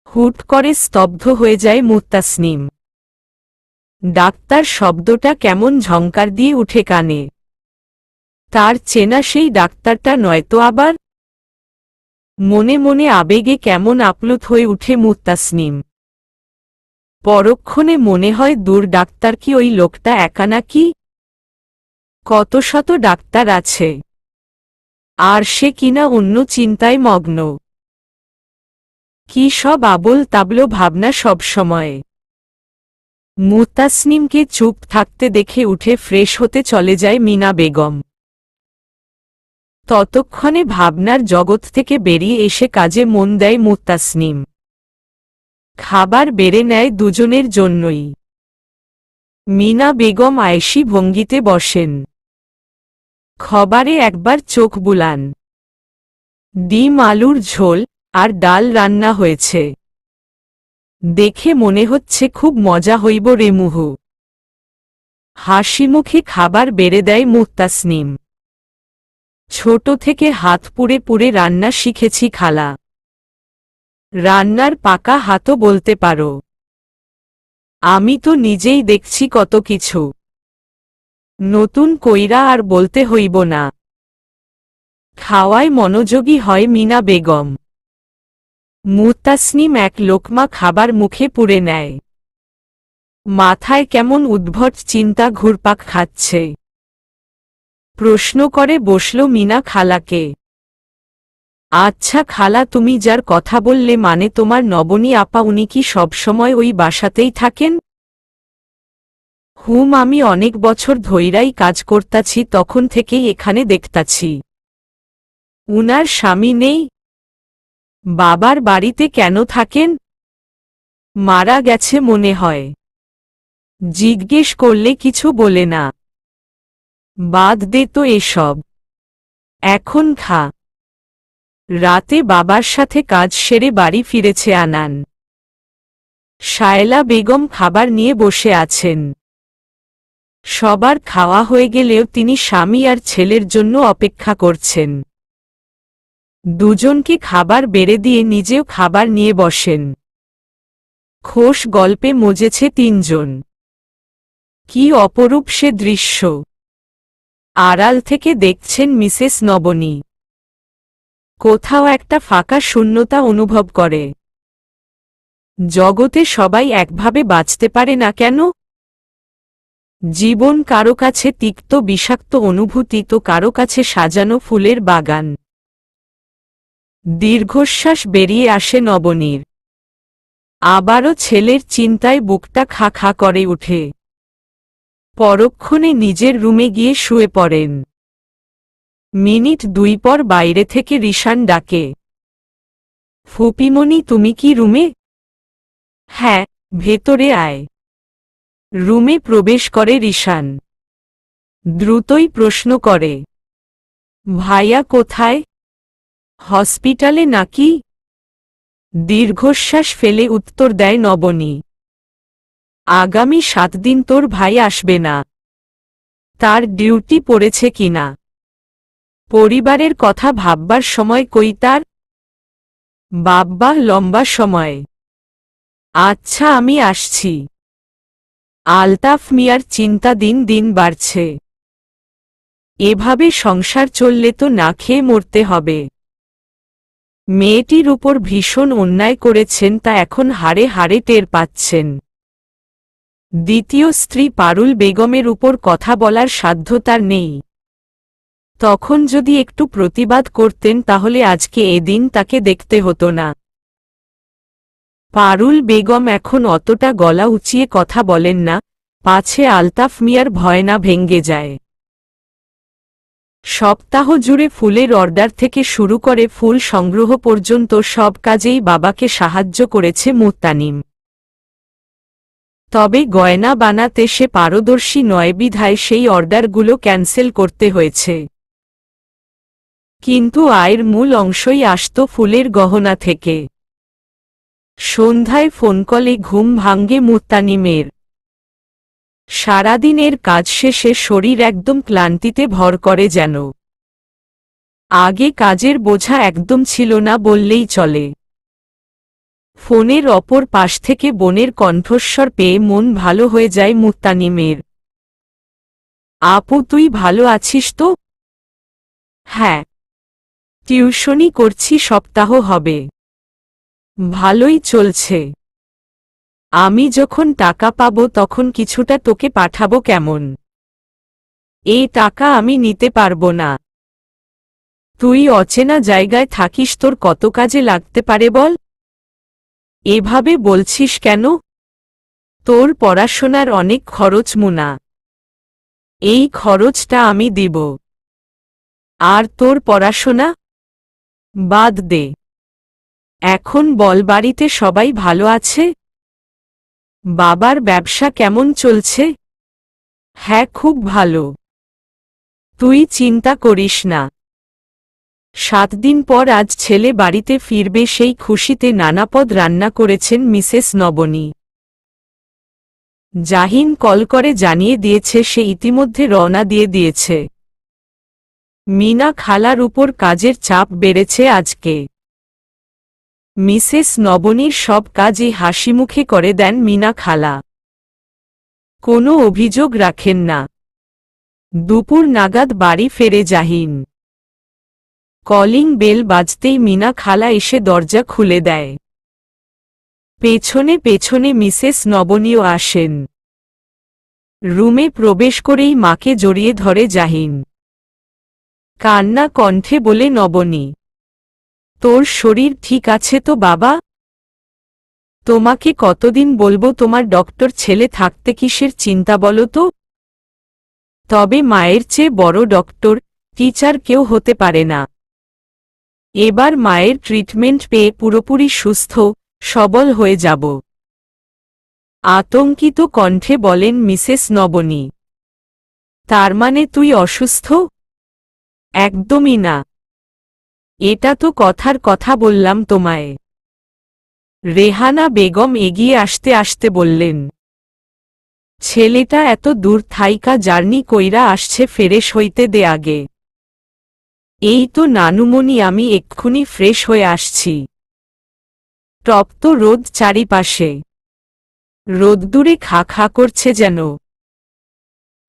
হুট করে স্তব্ধ হয়ে যায় মুত্তাসনিম। ডাক্তার শব্দটা কেমন ঝংকার দিয়ে উঠে কানে। তার চেনা সেই ডাক্তারটা নয়তো আবার? মনে মনে আবেগে কেমন আপ্লুত হয়ে উঠে মুত্তাসনিম। পরক্ষণে মনে হয় দূর ডাক্তার কি ওই লোকটা একা নাকি? কত শত ডাক্তার আছে, আর সে কিনা অন্য চিন্তায় মগ্ন। কি সব আবোল তাবলো ভাবনা সবসময়। মুত্তাসনিমকে চুপ থাকতে দেখে উঠে ফ্রেশ হতে চলে যায় মিনা বেগম। ততক্ষণে ভাবনার জগৎ থেকে বেরিয়ে এসে কাজে মন দেয় মুত্তাসনিম। খাবার বেড়ে নেয় দুজনের জন্যই। মিনা বেগম আয়েশি ভঙ্গিতে বসেন। খাবারে একবার চোখ বুলান। ডিম আলুর ঝোল আর ডাল রান্না হয়েছে। দেখে মনে হচ্ছে খুব মজা হইব রে মুহু। হাসিমুখে খাবার বেড়ে দেয় মুত্তাসনিম। ছোট থেকে হাত পুড়ে পুড়ে রান্না শিখেছি খালা। রান্নার পাকা হাতও বলতে পারো। আমি তো নিজেই দেখছি কত কিছু। নতুন কইরা আর বলতে হইব না। খাওয়ায় মনোযোগী হয় মিনা বেগম। মুত্তাসনিম এক লোকমা খাবার মুখে পুরে নেয়। মাথায় কেমন উদ্ভট চিন্তা ঘুরপাক খাচ্ছে। প্রশ্ন করে বসল মিনা খালাকে। আচ্ছা খালা, তুমি যার কথা বললে মানে তোমার নবনী আপা, উনি কি সবসময় ওই বাসাতেই থাকেন? হুম, আমি অনেক বছর ধইরাই কাজ করতাছি, তখন থেকেই এখানে দেখতাছি। উনার স্বামী নেই? বাবার বাড়িতে কেন থাকেন? মারা গেছে মনে হয়। জিজ্ঞেস করলে কিছু বলে না। বাদ দে তো এসব, এখন খা। রাতে বাবার সাথে কাজ সেরে বাড়ি ফিরেছে আনান। শায়লা বেগম খাবার নিয়ে বসে আছেন। সবার খাওয়া হয়ে গেলেও তিনি স্বামী আর ছেলের জন্য অপেক্ষা করছেন। দুজনকে খাবার বেড়ে দিয়ে নিজেও খাবার নিয়ে বসেন। খোশ গল্পে মজেছে তিনজন। কি অপরূপ সে দৃশ্য। আড়াল থেকে দেখছেন মিসেস নবনী। কোথাও একটা ফাঁকা শূন্যতা অনুভব করে। জগতে সবাই একভাবে বাঁচতে পারে না কেন? জীবন কারো কাছে তিক্ত বিষাক্ত অনুভূতি, তো কারো কাছে সাজানো ফুলের বাগান। দীর্ঘশ্বাস বেরিয়ে আসে নবনীর। আবারও ছেলের চিন্তায় বুকটা খা খা করে উঠে। পরক্ষণে নিজের রুমে গিয়ে শুয়ে পড়েন। মিনিট দুই পর বাইরে থেকে রিশান ডাকে, ফুপিমণি তুমি কি রুমে? হ্যাঁ, ভেতরে আয়। রুমে প্রবেশ করে রিশান। দ্রুতই প্রশ্ন করে, ভাইয়া কোথায়? হসপিটালে নাকি? দীর্ঘশ্বাস ফেলে উত্তর দেয় নবনী। আগামী 7 দিন তোর ভাই আসবে না। তার ডিউটি পড়েছে কিনা? পরিবারের কথা ভাববার সময় কই তার? বাব্বা, লম্বা সময়। আচ্ছা আমি আসছি। আলতাফ মিয়ার চিন্তা দিন দিন বাড়ছে। এভাবে সংসার চললে তো না খেয়ে মরতে হবে। মেয়েটির উপর ভীষণ অন্যায় করেছেন, তা এখন হাড়ে হাড়ে টের পাচ্ছেন। দ্বিতীয় স্ত্রী পারুল বেগমের উপর কথা বলার সাধ্য তার নেই। তখন যদি একটু প্রতিবাদ করতেন তাহলে আজকে এদিন তাকে দেখতে হতো না। পারুল বেগম এখন অতটা গলা উঁচিয়ে কথা বলেন না, পাছে আলতাফ মিয়ার ভয় না ভেঙ্গে যায়। সপ্তাহ জুড়ে ফুলের অর্ডার থেকে শুরু করে ফুল সংগ্রহ পর্যন্ত সব কাজেই বাবাকে সাহায্য করেছে মুত্তানিম। তবে গয়না বানাতে সে পারদর্শী নয় বিধায় সেই অর্ডারগুলো ক্যান্সেল করতে হয়েছে। কিন্তু আয়ের মূল অংশই আসত ফুলের গহনা থেকে। সন্ধ্যায় ফোনকলে ঘুম ভাঙ্গে মুত্তানিমের। সারাদিনের কাজ শেষে শরীর একদম ক্লান্তিতে ভর করে যেন। আগে কাজের বোঝা একদম ছিল না বললেই চলে। ফোনের অপর পাশ থেকে বোনের কণ্ঠস্বর পেয়ে মন ভালো হয়ে যায় মুত্তানিমের। আপু, তুই ভালো আছিস তো? হ্যাঁ, টিউশনি করছি, সপ্তাহ হবে। ভালোই চলছে। আমি যখন টাকা পাবো তখন কিছুটা তোকে পাঠাবো কেমন? এই টাকা আমি নিতে পারবো না। তুই অচেনা জায়গায় থাকিস, তোর কত কাজে লাগতে পারে বল? এভাবে বলছিস কেন? তোর পড়াশোনার অনেক খরচ মুনা। এই খরচটা আমি দিব। আর তোর পড়াশোনা বাদ দে। এখন বল, বাড়িতে সবাই ভালো আছে? বাবার ব্যবসা কেমন চলছে? হ্যাঁ, খুব ভালো। তুই চিন্তা করিস না। 7 দিন পর আজ ছেলে বাড়িতে ফিরবে, সেই খুশিতে নানা পদ রান্না করেছেন মিসেস নবনী। জাহিন কল করে জানিয়ে দিয়েছে সে ইতিমধ্যে রওনা দিয়ে দিয়েছে। মিনা খালার উপর কাজের চাপ বেড়েছে আজকে। মিসেস নবনীর সব কাজই হাসিমুখে করে দেন মিনা খালা। কোনো অভিযোগ রাখেন না। দুপুর নাগাদ বাড়ি ফেরে জাহিন। কলিং বেল বাজতেই মিনা খালা এসে দরজা খুলে দেয়। পেছনে পেছনে মিসেস নবনীও আসেন। রুমে প্রবেশ করেই মাকে জড়িয়ে ধরে জাহিন। কান্না কণ্ঠে বলে নবনী, তোর শরীর ঠিক আছে তো বাবা? তোমাকে কতদিন বলবো তোমার ডক্টর ছেলে থাকতে কিসের চিন্তা বলো তো? তবে মায়ের চেয়ে বড় ডক্টর, টিচার কেউ হতে পারে না। এবার মায়ের ট্রিটমেন্ট পেয়ে পুরোপুরি সুস্থ সবল হয়ে যাব। আতঙ্কিত কণ্ঠে বলেন মিসেস নবনী। তার মানে তুই অসুস্থ? একদমই না। এটা তো কথার কথা বললাম তোমায়। রেহানা বেগম এগিয়ে আসতে আসতে বললেন। ছেলেটা এত দূর থাইকা জার্নি কইরা আসছে, ফ্রেশ হইতে দে আগে। এই তো নানুমণি, আমি এক্ষুনি ফ্রেশ হয়ে আসছি। তপ্ত রোদ চারিপাশে। রোদ্দুরে খা খা করছে যেন।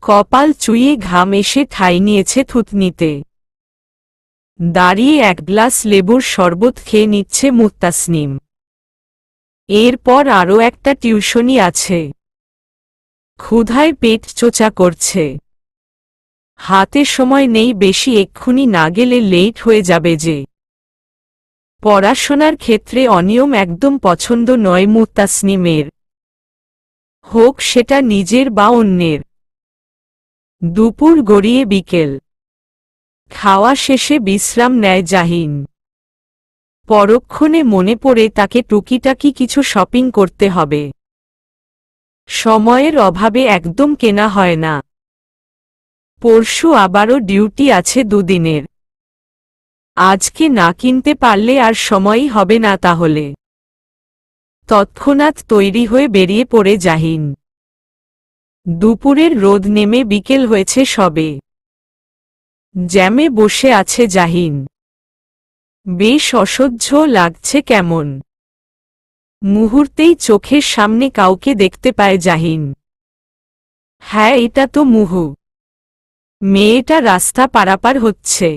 কপাল চুইয়ে ঘাম এসে ঠাঁই নিয়েছে থুতনিতে। দাঁড়িয়ে এক গ্লাস লেবুর শরবত খেয়ে নিচ্ছে মুত্তাসনিম। এরপর আরও একটা টিউশনি আছে। ক্ষুধায় পেট চোচা করছে। হাতে সময় নেই বেশি, এক্ষুনি না গেলে লেট হয়ে যাবে যে। পড়াশোনার ক্ষেত্রে অনিয়ম একদম পছন্দ নয় মুত্তাসনিমের, হোক সেটা নিজের বা অন্যের। দুপুর গড়িয়ে বিকেল। খাওয়া শেষে বিশ্রাম নেয় জাহিন। পরক্ষণে মনে পড়ে তাকে টুকিটাকি কিছু শপিং করতে হবে। সময়ের অভাবে একদম কেনা হয় না। পরশু আবারও ডিউটি আছে 2 দিনের। আজকে না কিনতে পারলে আর সময়ই হবে না তাহলে। তৎক্ষণাৎ তৈরি হয়ে বেরিয়ে পড়ে জাহিন। দুপুরের রোদ নেমে বিকেল হয়েছে সবে। জ্যামে বসে আছে জাহিন। বেশ অসহ্য লাগছে কেমন। মুহূর্তেই চোখের সামনে কাউকে দেখতে পায় জাহিন। হ্যাঁ, এটা তো মুহু। মেয়েটা রাস্তা পারাপার হচ্ছে।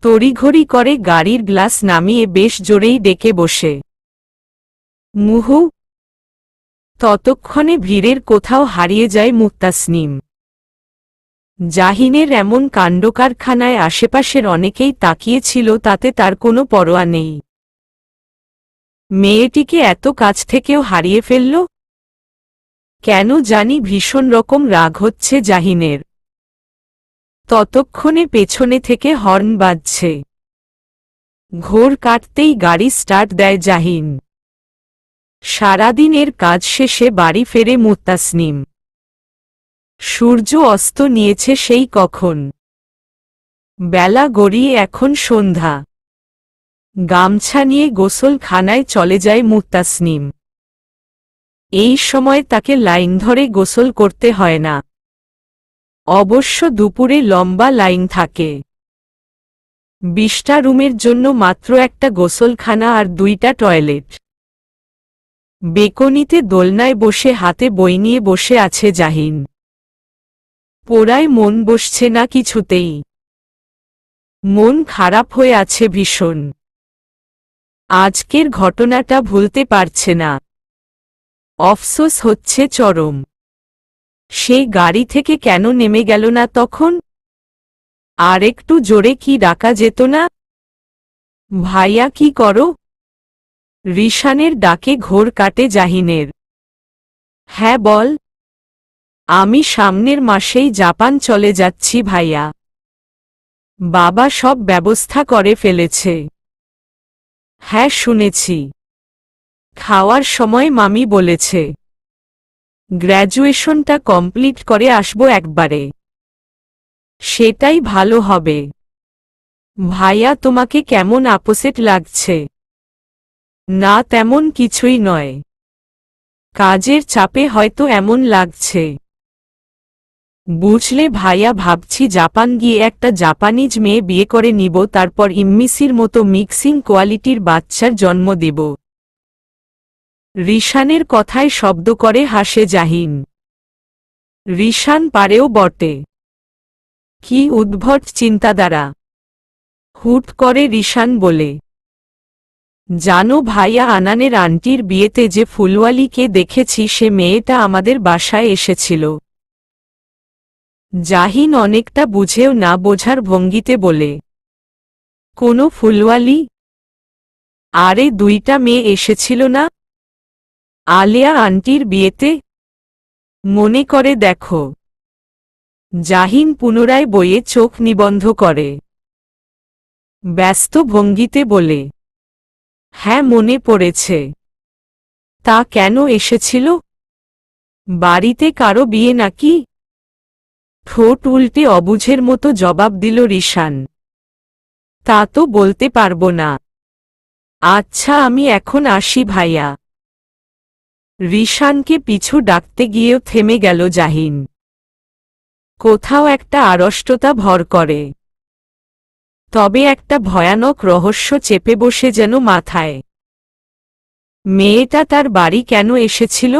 তড়িঘড়ি করে গাড়ির গ্লাস নামিয়ে বেশ জোরেই ডেকে বসে। মুহু। ততক্ষণে ভিড়ের কোথাও হারিয়ে যায় মুত্তাসনিম। জাহিনের এমন কাণ্ডকারখানায় আশেপাশের অনেকেই তাকিয়েছিল, তাতে তার কোনো পরোয়া নেই। মেয়েটিকে এত কাছ থেকেও হারিয়ে ফেলল। কেন জানি ভীষণ রকম রাগ হচ্ছে জাহিনের। ততক্ষণে পেছনে থেকে হর্ন বাজছে। ঘোর কাটতেই গাড়ি স্টার্ট দেয় জাহিন। সারাদিনের কাজ শেষে বাড়ি ফেরে মুত্তাসনিম। সূর্য অস্ত নিয়েছে সেই কখন। বেলা গড়িয়ে এখন সন্ধ্যা। গামছা নিয়ে গোসলখানায় চলে যায় মুত্তাসনিম। এই সময় তাকে লাইন ধরে গোসল করতে হয় না। অবশ্য দুপুরে লম্বা লাইন থাকে। 20টা রুমের জন্য মাত্র একটা গোসলখানা আর 2টা টয়লেট। বেকনিতে দোলনায় বসে হাতে বই নিয়ে বসে আছে জাহিন। পড়ায় মন বসছে না কিছুতেই। মন খারাপ হয়ে আছে ভীষণ। আজকের ঘটনাটা ভুলতে পারছে না। অফসোস হচ্ছে চরম। সেই গাড়ি থেকে কেন নেমে গেল না তখন? আর একটু জোরে কি ডাকা যেত না? ভাইয়া কি করো? রিশানের ডাকে ঘোর কাটে জাহিনের। হ্যাঁ বল। আমি সামনের মাসেই জাপান চলে যাচ্ছি ভাইয়া। বাবা সব ব্যবস্থা করে ফেলেছে। হ্যাঁ শুনেছি। খাওয়ার সময় মামি বলেছে গ্র্যাজুয়েশনটা কমপ্লিট করে আসবো একবারে। সেটাই ভালো হবে। ভাইয়া তোমাকে কেমন আপসেট লাগছে? না তেমন কিছুই নয়। কাজের চাপে হয়তো এমন লাগছে। বুঝলে ভাইয়া ভাবছি জাপান গিয়ে একটা জাপানিজ মেয়ে বিয়ে করে নিব, তারপর ইম্মিসির মতো মিক্সিং কোয়ালিটির বাচ্চার জন্ম দেব। রিশানের কথায় শব্দ করে হাসে জাহিন। রিশান পারেও বটে। কি উদ্ভট চিন্তাধারা। হুট করে রিশান বলে, জানো ভাইয়া, আনানের আন্টির বিয়েতে যে ফুলওয়ালিকে দেখেছি সে মেয়েটা আমাদের বাসায় এসেছিল। জাহিন অনেকটা বুঝেও না বোঝার ভঙ্গিতে বলে, কোনো ফুলওয়ালি? আরে দুইটা মেয়ে এসেছিল না আলিয়া আন্টির বিয়েতে? মনে করে দেখো। জাহিন পুনরায় বইয়ে চোখ নিবন্ধ করে ব্যস্ত ভঙ্গিতে বলে, হ্যাঁ মনে পড়েছে। তা কেন এসেছিল? বাড়িতে কারো বিয়ে নাকি? ঠোঁট উল্টে অবুঝের মতো জবাব দিল রিশান। তা তো বলতে পারবো না। আচ্ছা আমি এখন আসি ভাইয়া। রিশানকে পিছু ডাকতে গিয়েও থেমে গেল জাহিন। কোথাও একটা আড়ষ্টতা ভর করে। তবে একটা ভয়ানক রহস্য চেপে বসে যেন মাথায়। মেয়েটা তার বাড়ি কেন এসেছিল?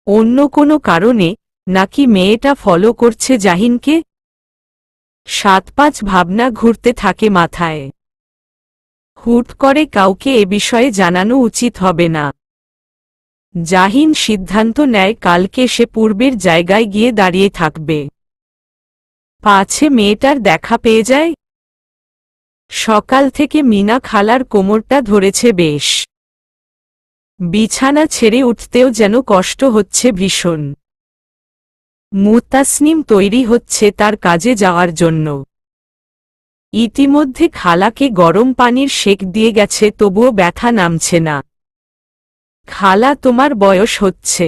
অন্য কোনো কারণে, নাকি মেয়েটা ফলো করছে জাহিনকে? 7-5 ভাবনা ঘুরতে থাকে মাথায়। হুট করে কাউকে এ বিষয়ে জানানো উচিত হবে না। জাহিন সিদ্ধান্ত নেয় কালকে সে পূর্বের জায়গায় গিয়ে দাঁড়িয়ে থাকবে। পাছে মেয়েটার দেখা পেয়ে যায়। সকাল থেকে মিনা খালার কোমরটা ধরেছে বেশ। বিছানা ছেড়ে উঠতেও যেন কষ্ট হচ্ছে ভীষণ। মুতাসনিম তৈরি হচ্ছে তার কাজে যাওয়ার জন্য। ইতিমধ্যে খালাকে গরম পানির সেক দিয়ে গেছে, তবুও ব্যথা নামছে না। খালা তোমার বয়স হচ্ছে,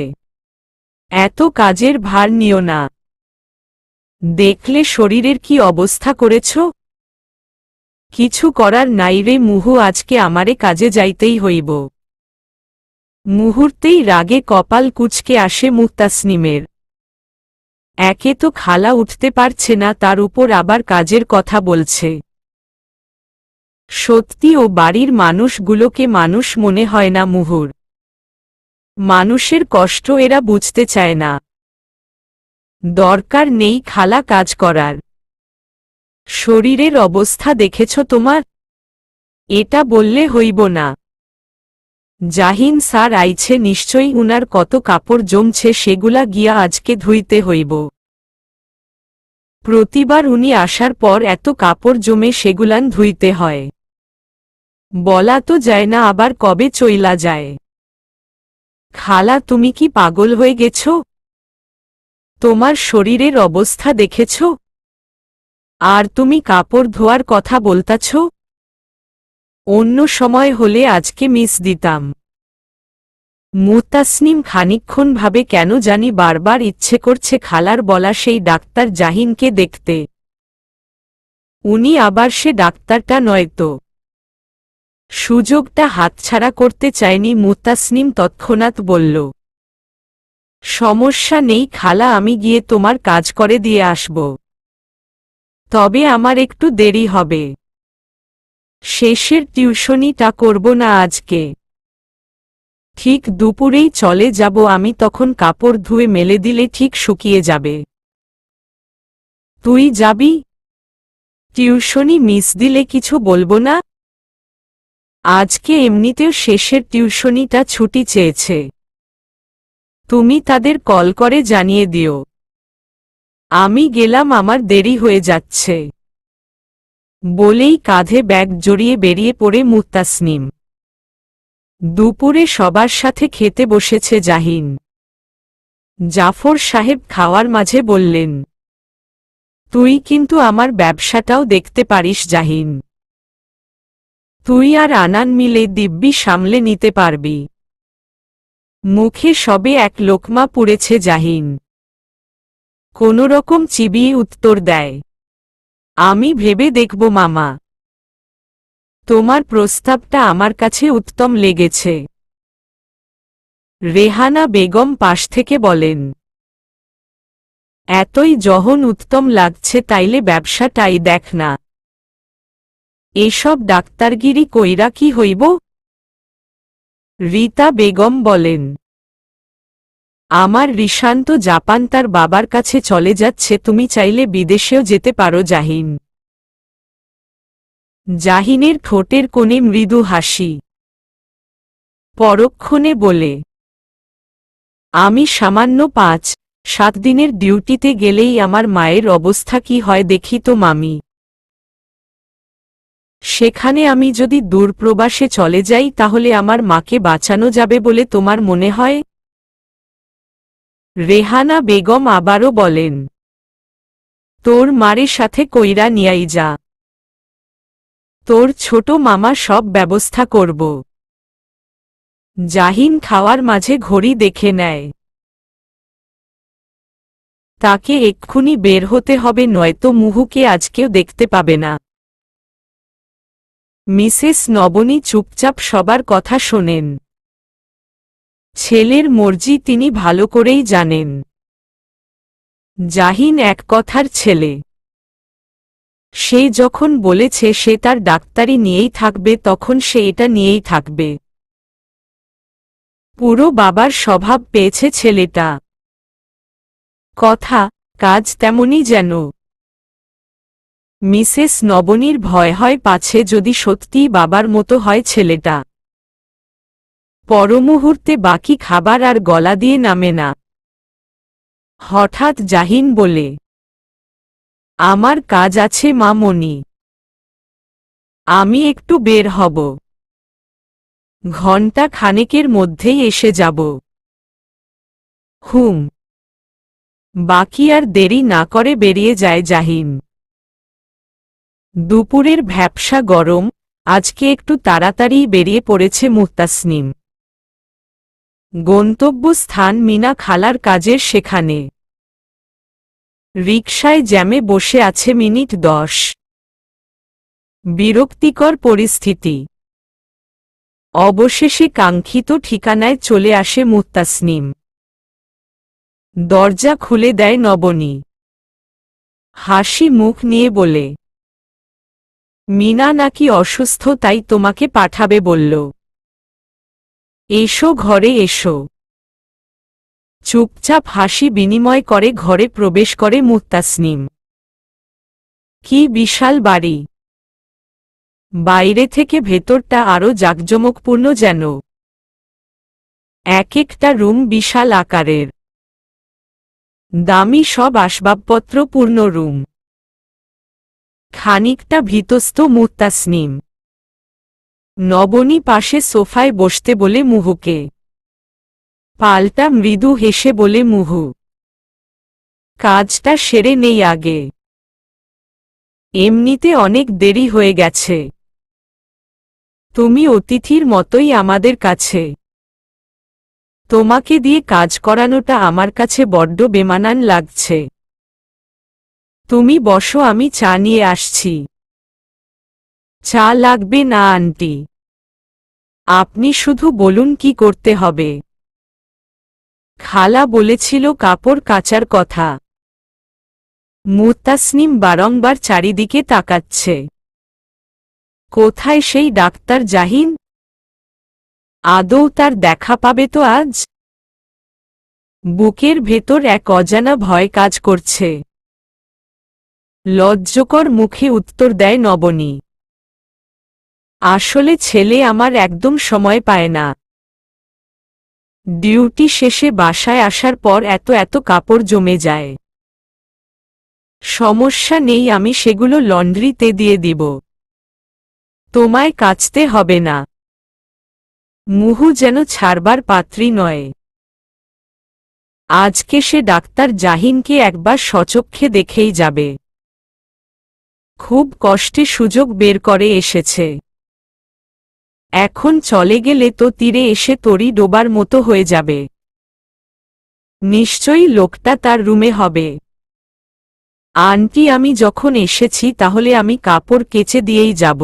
এত কাজের ভার নিও না। দেখলে শরীরের কি অবস্থা করেছ। কিছু করার নাই রে মুহু, আজকে আমারে কাজে যাইতেই হইব। মুহূর্তেই রাগে কপাল কুঁচকে আসে মুতাসনিমের। একে তো খালা উঠতে পারছে না, তার উপর আবার কাজের কথা বলছে। সত্যি ও বাড়ির মানুষগুলোকে মানুষ মনে হয় না মুহুর। মানুষের কষ্ট এরা বুঝতে চায় না। দরকার নেই খালা কাজ করার। শরীরের অবস্থা দেখেছ তোমার? এটা বললে হইব না। জাহিন স্যার আইছে নিশ্চয়ই, উনার কত কাপড় জমছে, সেগুলা গিয়া আজকে ধুইতে হইব। প্রতিবার উনি আসার পর এত কাপড় জমে সেগুলান ধুইতে হয়। বলা তো যায় না আবার কবে চইলা যায়। খালা তুমি কি পাগল হয়ে গেছ? তোমার শরীরের অবস্থা দেখেছ? আর তুমি কাপড় ধোয়ার কথা বলতাছ? অন্য সময় হলে আজকে মিস দিতাম। মুতাসনিম খানিকক্ষণ ভাবে, কেন জানি বারবার ইচ্ছে করছে খালার বলা সেই ডাক্তার জাহিনকে দেখতে। উনি আবার সে ডাক্তারটা নয়তো। সুযোগটা হাতছাড়া করতে চায়নি মুতাসনিম তৎক্ষণাৎ বলল, সমস্যা নেই খালা, আমি গিয়ে তোমার কাজ করে দিয়ে আসব। তবে আমার একটু দেরি হবে। শেষের টিউশনিটা করব না আজকে। ঠিক দুপুরেই চলে যাব আমি, তখন কাপড় ধুয়ে মেলে দিলে ঠিক শুকিয়ে যাবে। তুই যাবি? টিউশনি মিস দিলে কিছু বলবো না? আজকে এমনিতেও শেষের টিউশনিটা ছুটি চেয়েছে। তুমি তাদের কল করে জানিয়ে দিও। আমি গেলাম, আমার দেরি হয়ে যাচ্ছে। বলেই কাঁধে ব্যাগ জড়িয়ে বেরিয়ে পড়ে মুত্তাসনিম। দুপুরে সবার সাথে খেতে বসেছে জাহিন। জাফর সাহেব খাওয়ার মাঝে বললেন, তুই কিন্তু আমার ব্যবসাটাও দেখতে পারিস জাহিন। তুই আর আনান মিলে দিব্যি সামলে নিতে পারবি। মুখে সবে এক লোকমা পুড়েছে জাহিন। কোনোরকম চিবিয়ে উত্তর দেয়, আমি ভেবে দেখব মামা। তোমার প্রস্তাবটা আমার কাছে উত্তম লেগেছে। রেহানা বেগম পাশ থেকে বলেন, এতই যখন উত্তম লাগছে তাইলে ব্যবসাটাই দেখ না। এসব ডাক্তারগিরি কইরা কি হইব? রীতা বেগম বলেন, আমার রিশান্ত জাপান তার বাবার কাছে চলে যাচ্ছে, তুমি চাইলে বিদেশেও যেতে পারো জাহিন। জাহিনের ঠোঁটের কোণে মৃদু হাসি। পরক্ষণে বলে, আমি সামান্য 5-7 দিনের ডিউটিতে গেলেই আমার মায়ের অবস্থা কি হয় দেখি তো মামি। সেখানে আমি যদি দূরপ্রবাসে চলে যাই তাহলে আমার মাকে বাঁচানো যাবে বলে তোমার মনে হয়? রেহানা বেগম আবারও বলেন, তোর মারের সাথে কইরা নিয়াই যা। তোর ছোট মামা সব ব্যবস্থা করব। জাহিন খাওয়ার মাঝে ঘড়ি দেখে নেয়। তাকে এক্ষুনি বের হতে হবে, নয়তো মুহুকে আজকেও দেখতে পাবে না। মিসেস নবনী চুপচাপ সবার কথা শোনেন। ছেলের মর্জি তিনি ভালো করেই জানেন। জাহিন এক কথার ছেলে। সে যখন বলেছে সে তার ডাক্তারি নিয়েই থাকবে, তখন সে এটা নিয়েই থাকবে। পুরো বাবার স্বভাব পেয়েছে ছেলেটা। কথা কাজ তেমনই যেন। মিসেস নবনীর ভয় হয় পাছে যদি সত্যিই বাবার মতো হয় ছেলেটা। পরমুহূর্তে বাকি খাবার আর গলা দিয়ে নামে না। হঠাৎ জাহিন বলে, আমার কাজ আছে মামনি। আমি একটু বের হব। ঘণ্টা খানেকের মধ্যেই এসে যাব। হুম। বাকি আর দেরি না করে বেরিয়ে যায় জাহিন। দুপুরের ভ্যাপসা গরম, আজকে একটু তাড়াতাড়ি বেরিয়ে পড়েছে মুত্তাসনিম। গন্তব্যস্থান মিনা খালার কাজের সেখানে। রিকশায় জ্যামে বসে আছে মিনিট 10। বিরক্তিকর পরিস্থিতি। অবশেষে কাঙ্ক্ষিত ঠিকানায় চলে আসে মুত্তাসনিম। দরজা খুলে দেয় নবনী। হাসি মুখ নিয়ে বলে, মিনা নাকি অসুস্থ, তাই তোমাকে পাঠাবে বলল। এসো ঘরে এসো। চুপচাপ হাসি বিনিময় করে ঘরে প্রবেশ করে মুত্তাসনিম। কি বিশাল বাড়ি! বাইরে থেকে ভেতরটা আরও জাঁকজমকপূর্ণ যেন। এক একটা রুম বিশাল আকারের। দামি সব আসবাবপত্র পূর্ণ রুম। খানিকটা ভীতস্ত মুত্তাসনিম। নবনী পাশে সোফায় বসতে বলে মুহুকে। পাল্টা মৃদু হেসে বলে মুহু, কাজটা সেরে নেই আগে। এমনিতে অনেক দেরি হয়ে গেছে। তুমি অতিথির মতোই আমাদের কাছে। তোমাকে দিয়ে কাজ করানোটা আমার কাছে বড্ড বেমানান লাগছে। তুমি বসো, আমি চা নিয়ে আসছি। চা লাগবে না আন্টি। আপনি শুধু বলুন কি করতে হবে। খালা বলেছিল কাপড় কাচার কথা। মুত্তাসনিম বারংবার চারিদিকে তাকাচ্ছে। কোথায় সেই ডাক্তার জাহিন? আদৌ তার দেখা পাবে তো আজ? বুকের ভেতর এক অজানা ভয় কাজ করছে। লজ্জকর মুখে উত্তর দেয় নবনী। আসলে ছেলে আমার একদম সময় পায় না। ডিউটি শেষে বাসায় আসার পর এত কাপড় জমে যায়। সমস্যা নেই, আমি সেগুলো লন্ড্রিতে দিয়ে দিব। তোমায় কাচতে হবে না। মুহু যেন ছাড়বার পাত্রী নয়। আজকে সে ডাক্তার জাহিনকে একবার সচক্ষে দেখেই যাবে। খুব কষ্টে সুযোগ বের করে এসেছে। এখন চলে গেলে তো তীরে এসে তরি ডোবার মতো হয়ে যাবে। নিশ্চয়ই লোকটা তার রুমে হবে। আন্টি, আমি যখন এসেছি তাহলে আমি কাপড় কেচে দিয়েই যাব।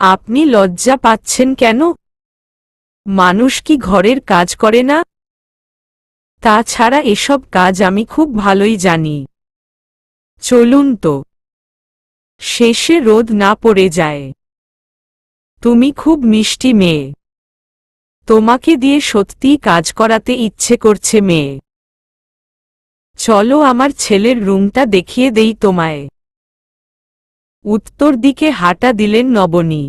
আপনি লজ্জা পাচ্ছেন কেন? মানুষ কি ঘরের কাজ করে না? তাছাড়া এসব কাজ আমি খুব ভালোই জানি। চলুন তো, শেষে রোদ না পড়ে যায়। তুমি খুব মিষ্টি মেয়ে। তোমাকে দিয়ে সত্যিই কাজ করাতে ইচ্ছে করছে মেয়ে। চলো আমার ছেলের রুমটা দেখিয়ে দেই তোমায়। উত্তর দিকে হাঁটা দিলেন নবনী।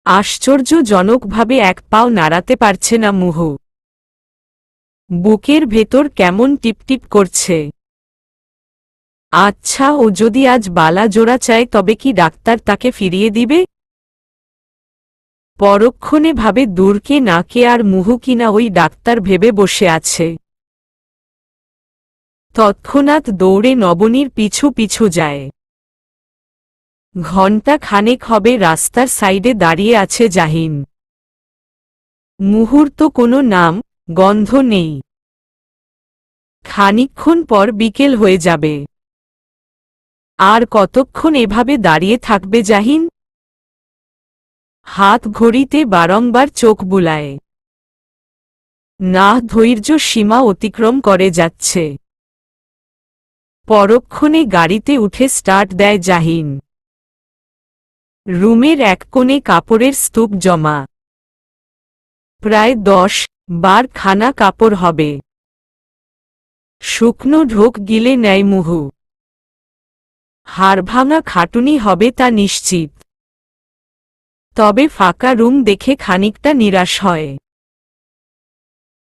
আশ্চর্যজনকভাবে এক পাও নাড়াতে পারছে না মুহু। বুকের ভেতর কেমন টিপটিপ করছে। আচ্ছা, ও যদি আজ বালা জোড়া চায় তবে কি ডাক্তার তাকে ফিরিয়ে দিবে? পরক্ষণে ভাবে দূরকে নাকে আর মুহু কিনা ওই ডাক্তার ভেবে বসে আছে। তৎক্ষণাৎ দৌড়ে নবনীর পিছু পিছু যায়। ঘণ্টা খানেক হবে রাস্তার সাইডে দাঁড়িয়ে আছে জাহিন। মুহূর্ত কোনো নাম গন্ধ নেই। খানিকক্ষণ পর বিকেল হয়ে যাবে। আর কতক্ষণ এভাবে দাঁড়িয়ে থাকবে জাহিন? হাত ঘড়িতে বারংবার চোখ বুলায়। না, ধৈর্য সীমা অতিক্রম করে যাচ্ছে। পরক্ষণে গাড়িতে উঠে স্টার্ট দেয় জাহিন। রুমের এক কোণে কাপড়ের স্তূপ জমা। প্রায় 10 বার খানা কাপড় হবে। শুকনো ঢোক গিলে নেয় মুহু। হাড়ভাঙা খাটুনি হবে তা নিশ্চিত। তবে ফাঁকা রুম দেখে খানিকটা নিরাশ হয়।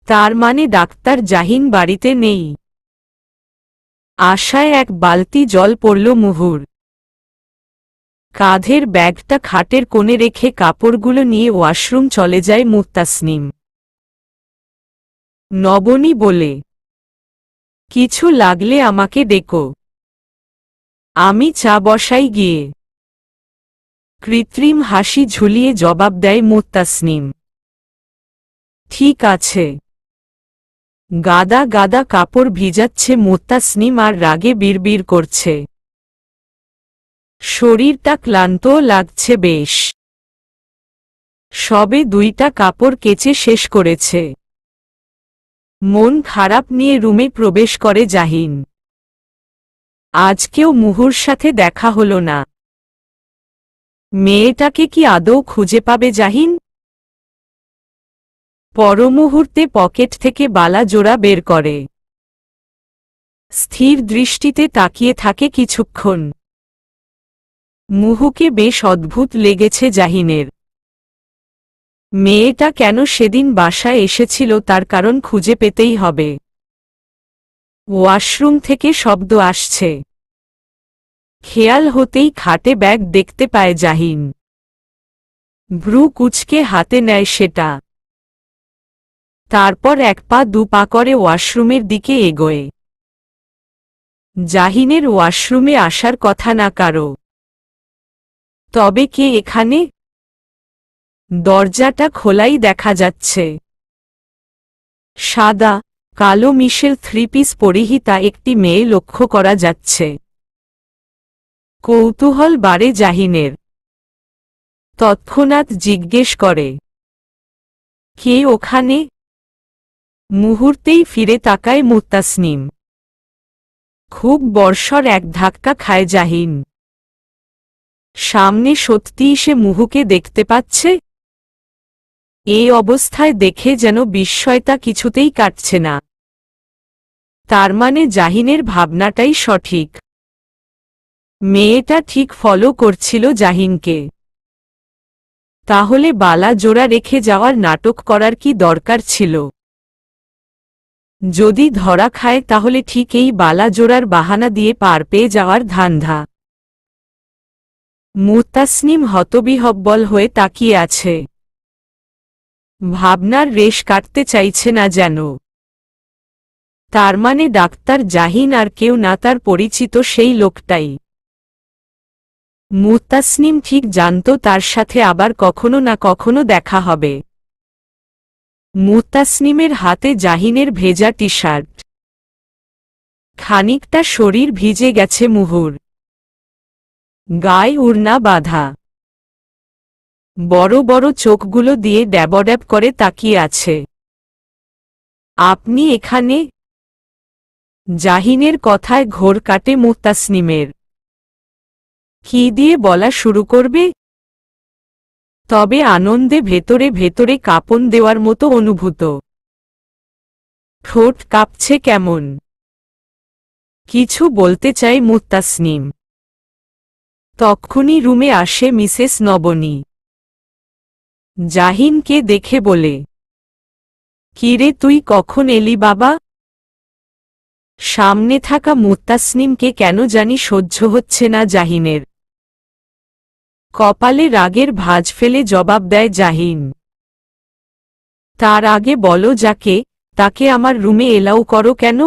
তার মানে ডাক্তার জাহিন বাড়িতে নেই। আশায় এক বালতি জল পড়ল মুহুর। কাঁধের ব্যাগটা খাটের কোণে রেখে কাপড়গুলো নিয়ে ওয়াশরুম চলে যায় মুত্তাসনিম। নবনী বলে, কিছু লাগলে আমাকে ডেকো। আমি চা বসাই গিয়ে। কৃত্রিম হাসি ঝুলিয়ে জবাব দেয় মুত্তাসনিম। ঠিক আছে। গাদা গাদা কাপড় ভিজাচ্ছে মুত্তাসনিম আর রাগে বিড়বিড় করছে। শরীরটা ক্লান্তও লাগছে বেশ। সবে 2টা কাপড় কেচে শেষ করেছে। মন খারাপ নিয়ে রুমে প্রবেশ করে জাহিন। আজকেও মুহুর সাথে দেখা হলো না। মেয়েটাকে কি আদৌ খুঁজে পাবে জাহিন? পরমুহূর্তে পকেট থেকে বালা জোড়া বের করে। স্থির দৃষ্টিতে তাকিয়ে থাকে কিছুক্ষণ। মুহুকে বেশ অদ্ভুত লেগেছে জাহিনের। মেয়েটা কেন সেদিন বাসায় এসেছিল তার কারণ খুঁজে পেতেই হবে। ওয়াশরুম থেকে শব্দ আসছে। খেয়াল হতেই খাটে ব্যাগ দেখতে পায় জাহিন। ভ্রু কুঁচকে হাতে নেয় সেটা। তারপর 1 পা 2 পা করে ওয়াশরুমের দিকে এগোয়। জাহিনের ওয়াশরুমে আসার কথা না কারো। তবে কে এখানে? দরজাটা খোলাই দেখা যাচ্ছে। সাদা কালো মিশেল 3 পিস পরিহিতা একটি মেয়ে লক্ষ্য করা যাচ্ছে। কৌতূহল বাড়ে জাহিনের। তৎক্ষণাৎ জিজ্ঞেস করে, কে ওখানে? মুহূর্তেই ফিরে তাকায় মুত্তাসনিম। খুব বর্ষর এক ধাক্কা খায় জাহিন। সামনে সত্যিই সে মুহুকে দেখতে পাচ্ছে। এই অবস্থায় দেখে যেন বিস্ময়তা কিছুতেই কাটছে না। তার মানে জাহিনের ভাবনাটাই সঠিক। মেয়েটা ঠিক ফলো করছিল জাহিনকে। তাহলে বালা জোড়া রেখে যাওয়ার নাটক করার কি দরকার ছিল? যদি ধরা খায় তাহলে ঠিক এই বালা জোড়ার বাহানা দিয়ে পার পেয়ে যাওয়ার ধান্ধা। মুত্তাসনিম হতবিহ্বল হয়ে তাকিয়ে আছে। ভাবনার রেশ কাটতে চাইছে না যেন। তার মানে ডাক্তার জাহিন আর কেউ না, তার পরিচিত সেই লোকটাই। মুত্তাসনিম ঠিক জানত তার সাথে আবার কখনো না কখনো দেখা হবে। মুত্তাসনিমের হাতে জাহিনের ভেজা টি শার্ট। খানিকটা শরীর ভিজে গেছে মুহুর। গায়ে উড়না বাঁধা। বড় বড় চোখগুলো দিয়ে ড্যাবড্যাব করে তাকিয়ে আছে। আপনি এখানে? জাহিনের কথায় ঘোর কাটে মুত্তাসনিমের। কি দিয়ে বলা শুরু করবে? তবে আনন্দে ভেতরে ভেতরে কাঁপন দেওয়ার মতো অনুভূত। ঠোঁট কাঁপছে কেমন। কিছু বলতে চাই মুত্তাসনিম। তক্ষুনি রুমে আসে মিসেস নবনী। জাহিনকে দেখে বলে, কিরে তুই কখন এলি বাবা? সামনে থাকা মুত্তাসনিমকে কেন জানি সহ্য হচ্ছে না জাহিনের। কপালে রাগের ভাঁজ ফেলে জবাব দেয় জাহিন, তার আগে বলো যাকে তাকে আমার রুমে এলাও করো কেন?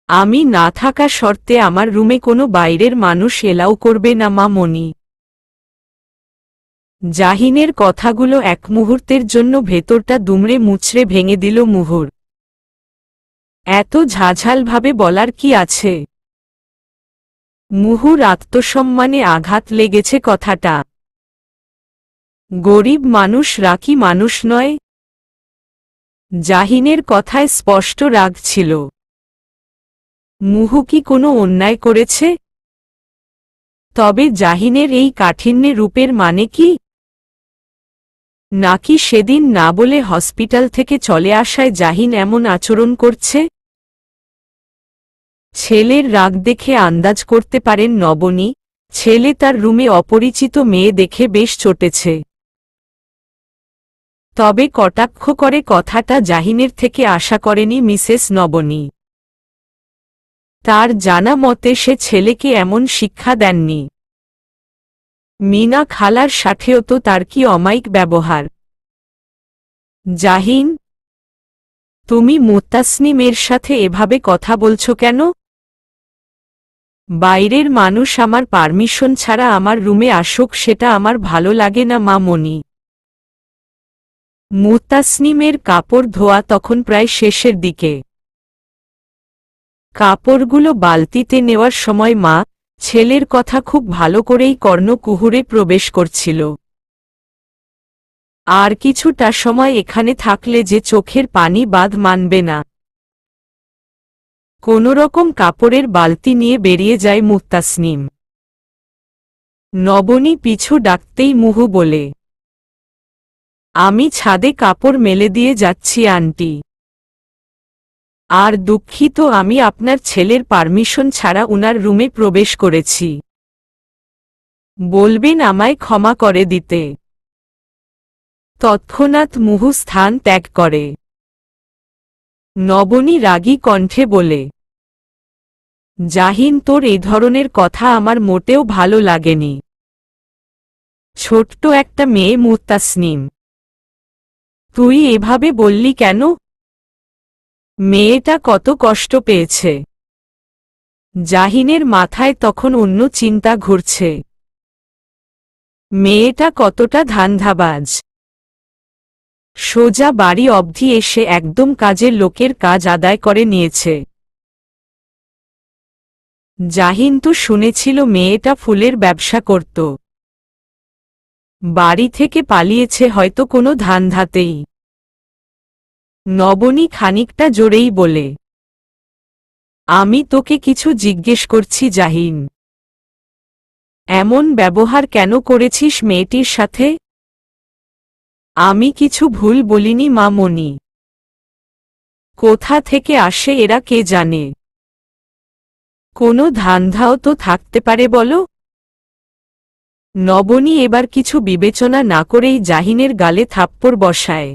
আমি না থাকা শর্তে আমার রুমে কোনো বাইরের মানুষ এলাও করবে না মা মনি। জাহিনের কথাগুলো এক মুহূর্তের জন্য ভেতরটা দুমড়ে মুচড়ে ভেঙে দিল মুহুর। এত ঝাঝালভাবে বলার কি আছে? মুহুর আত্মসম্মানে আঘাত লেগেছে কথাটা। গরিব মানুষরা কি মানুষ নয়? জাহিনের কথায় স্পষ্ট রাগ ছিল। মুহু কি কোনো অন্যায় করেছে? তবে জাহিনের এই কাঠিন্যে রূপের মানে কি? নাকি সেদিন না বলে হসপিটাল থেকে চলে আসায় জাহিন এমন আচরণ করছে? ছেলের রাগ দেখে আন্দাজ করতে পারেন নবনী, ছেলে তার রুমে অপরিচিত মেয়ে দেখে বেশ চটেছে। তবে কটাক্ষ করে কথাটা জাহিনের থেকে আশা করেনি মিসেস নবনী। তার জানা মতে সে ছেলেকে এমন শিক্ষা দেননি। মিনা খালার সাথেও তো তার কি অমায়িক ব্যবহার। জাহিন, তুমি মুত্তাসনিমের সাথে এভাবে কথা বলছো কেন? বাইরের মানুষ আমার পারমিশন ছাড়া আমার রুমে আসুক সেটা আমার ভালো লাগে না মা মনি। মুত্তাসনিমের কাপড় ধোয়া তখন প্রায় শেষের দিকে। কাপড়গুলো বালতিতে নেওয়ার সময় মা ছেলের কথা খুব ভালো করেই কর্ণকুহুরে প্রবেশ করছিল। আর কিছুটা সময় এখানে থাকলে যে চোখের পানি বাঁধ মানবে না। কোনোরকম কাপড়ের বালতি নিয়ে বেরিয়ে যায় মুত্তাসনিম। নবনী পিছু ডাকতেই মুহু বলে, আমি ছাদে কাপড় মেলে দিয়ে যাচ্ছি আন্টি। আর দুঃখিত, আমি আপনার ছেলের পারমিশন ছাড়া উনার রুমে প্রবেশ করেছি। বলবেন আমায় ক্ষমা করে দিতে। তৎক্ষণাৎ মুহু স্থান ত্যাগ করে। নবনী রাগী কণ্ঠে বলে, জাহিন, তোর এই ধরনের কথা আমার মোটেও ভালো লাগেনি। ছোট্ট একটা মেয়ে মুত্তাসনিম, তুই এভাবে বললি কেন? মেয়েটা কত কষ্ট পেয়েছে। জাহিনের মাথায় তখন অন্য চিন্তা ঘুরছে। মেয়েটা কতটা ধান্দাবাজ। সোজা বাড়ি অবধি এসে একদম কাজের লোকের কাজ আদায় করে নিয়েছে। জাহিন তো শুনেছিল মেয়েটা ফুলের ব্যবসা করত। বাড়ি থেকে পালিয়েছে হয়তো কোনো ধান্দাতেই। নবনী খানিকটা জোরেই বলে, আমি তোকে কিছু জিজ্ঞেস করছি জাহিন। এমন ব্যবহার কেন করেছিস মেয়েটির সাথে? আমি কিছু ভুল বলিনি মামনি। কোথা থেকে আসে এরা কে জানে? কোনো ধান্ধাও তো থাকতে পারে বলো। নবনী এবার কিছু বিবেচনা না করেই জাহিনের গালে থাপ্পড় বসায়।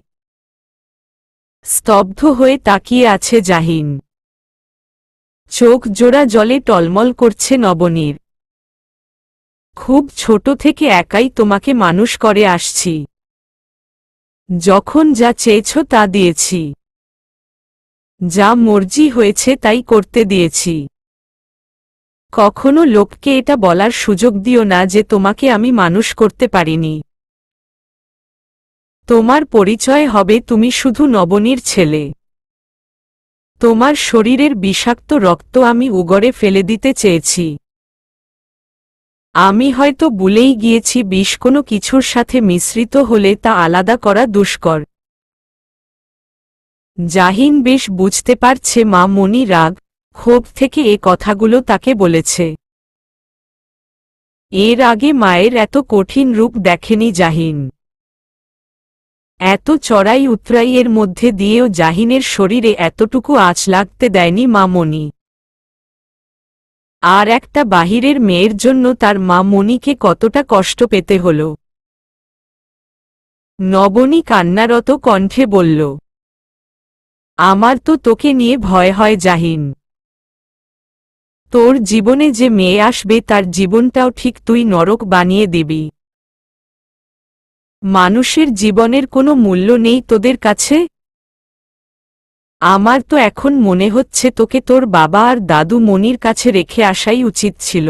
স্তব্ধ হয়ে তাকিয়ে আছে জাহিন। চোখ জোড়া জলে টলমল করছে নবনীর। খুব ছোট থেকে একাই তোমাকে মানুষ করে আসছি। যখন যা চেয়েছ তা দিয়েছি। যা মর্জি হয়েছে তাই করতে দিয়েছি। কখনো লোককে এটা বলার সুযোগ দিও না যে তোমাকে আমি মানুষ করতে পারিনি। তোমার পরিচয় হবে তুমি শুধু নবনীর ছেলে। তোমার শরীরের বিষাক্ত রক্ত আমি উগরে ফেলে দিতে চেয়েছি। আমি হয়তো ভুলেই গিয়েছি বিষ কোনো কিছুর সাথে মিশ্রিত হলে তা আলাদা করা দুষ্কর। জাহিন বেশ বুঝতে পারছে মা মনি রাগ ক্ষোভ থেকে এ কথাগুলো তাকে বলেছে। এর আগে মায়ের এত কঠিন রূপ দেখেনি জাহিন। এত চড়াই উতরাইয়ের মধ্যে দিয়েও জাহিনের শরীরে এতটুকু আঁচ লাগতে দেয়নি মা মনি। আর একটা বাহিরের মেয়ের জন্য তার মা মনিকে কতটা কষ্ট পেতে হল। নবনী কান্নারত কণ্ঠে বলল, আমার তো তোকে নিয়ে ভয় হয় জাহিন। তোর জীবনে যে মেয়ে আসবে তার জীবনটাও ঠিক তুই নরক বানিয়ে দিবি। মানুষের জীবনের কোনো মূল্য নেই তোদের কাছে। আমার তো এখন মনে হচ্ছে তোকে তোর বাবা আর দাদু মনির কাছে রেখে আসাই উচিত ছিল।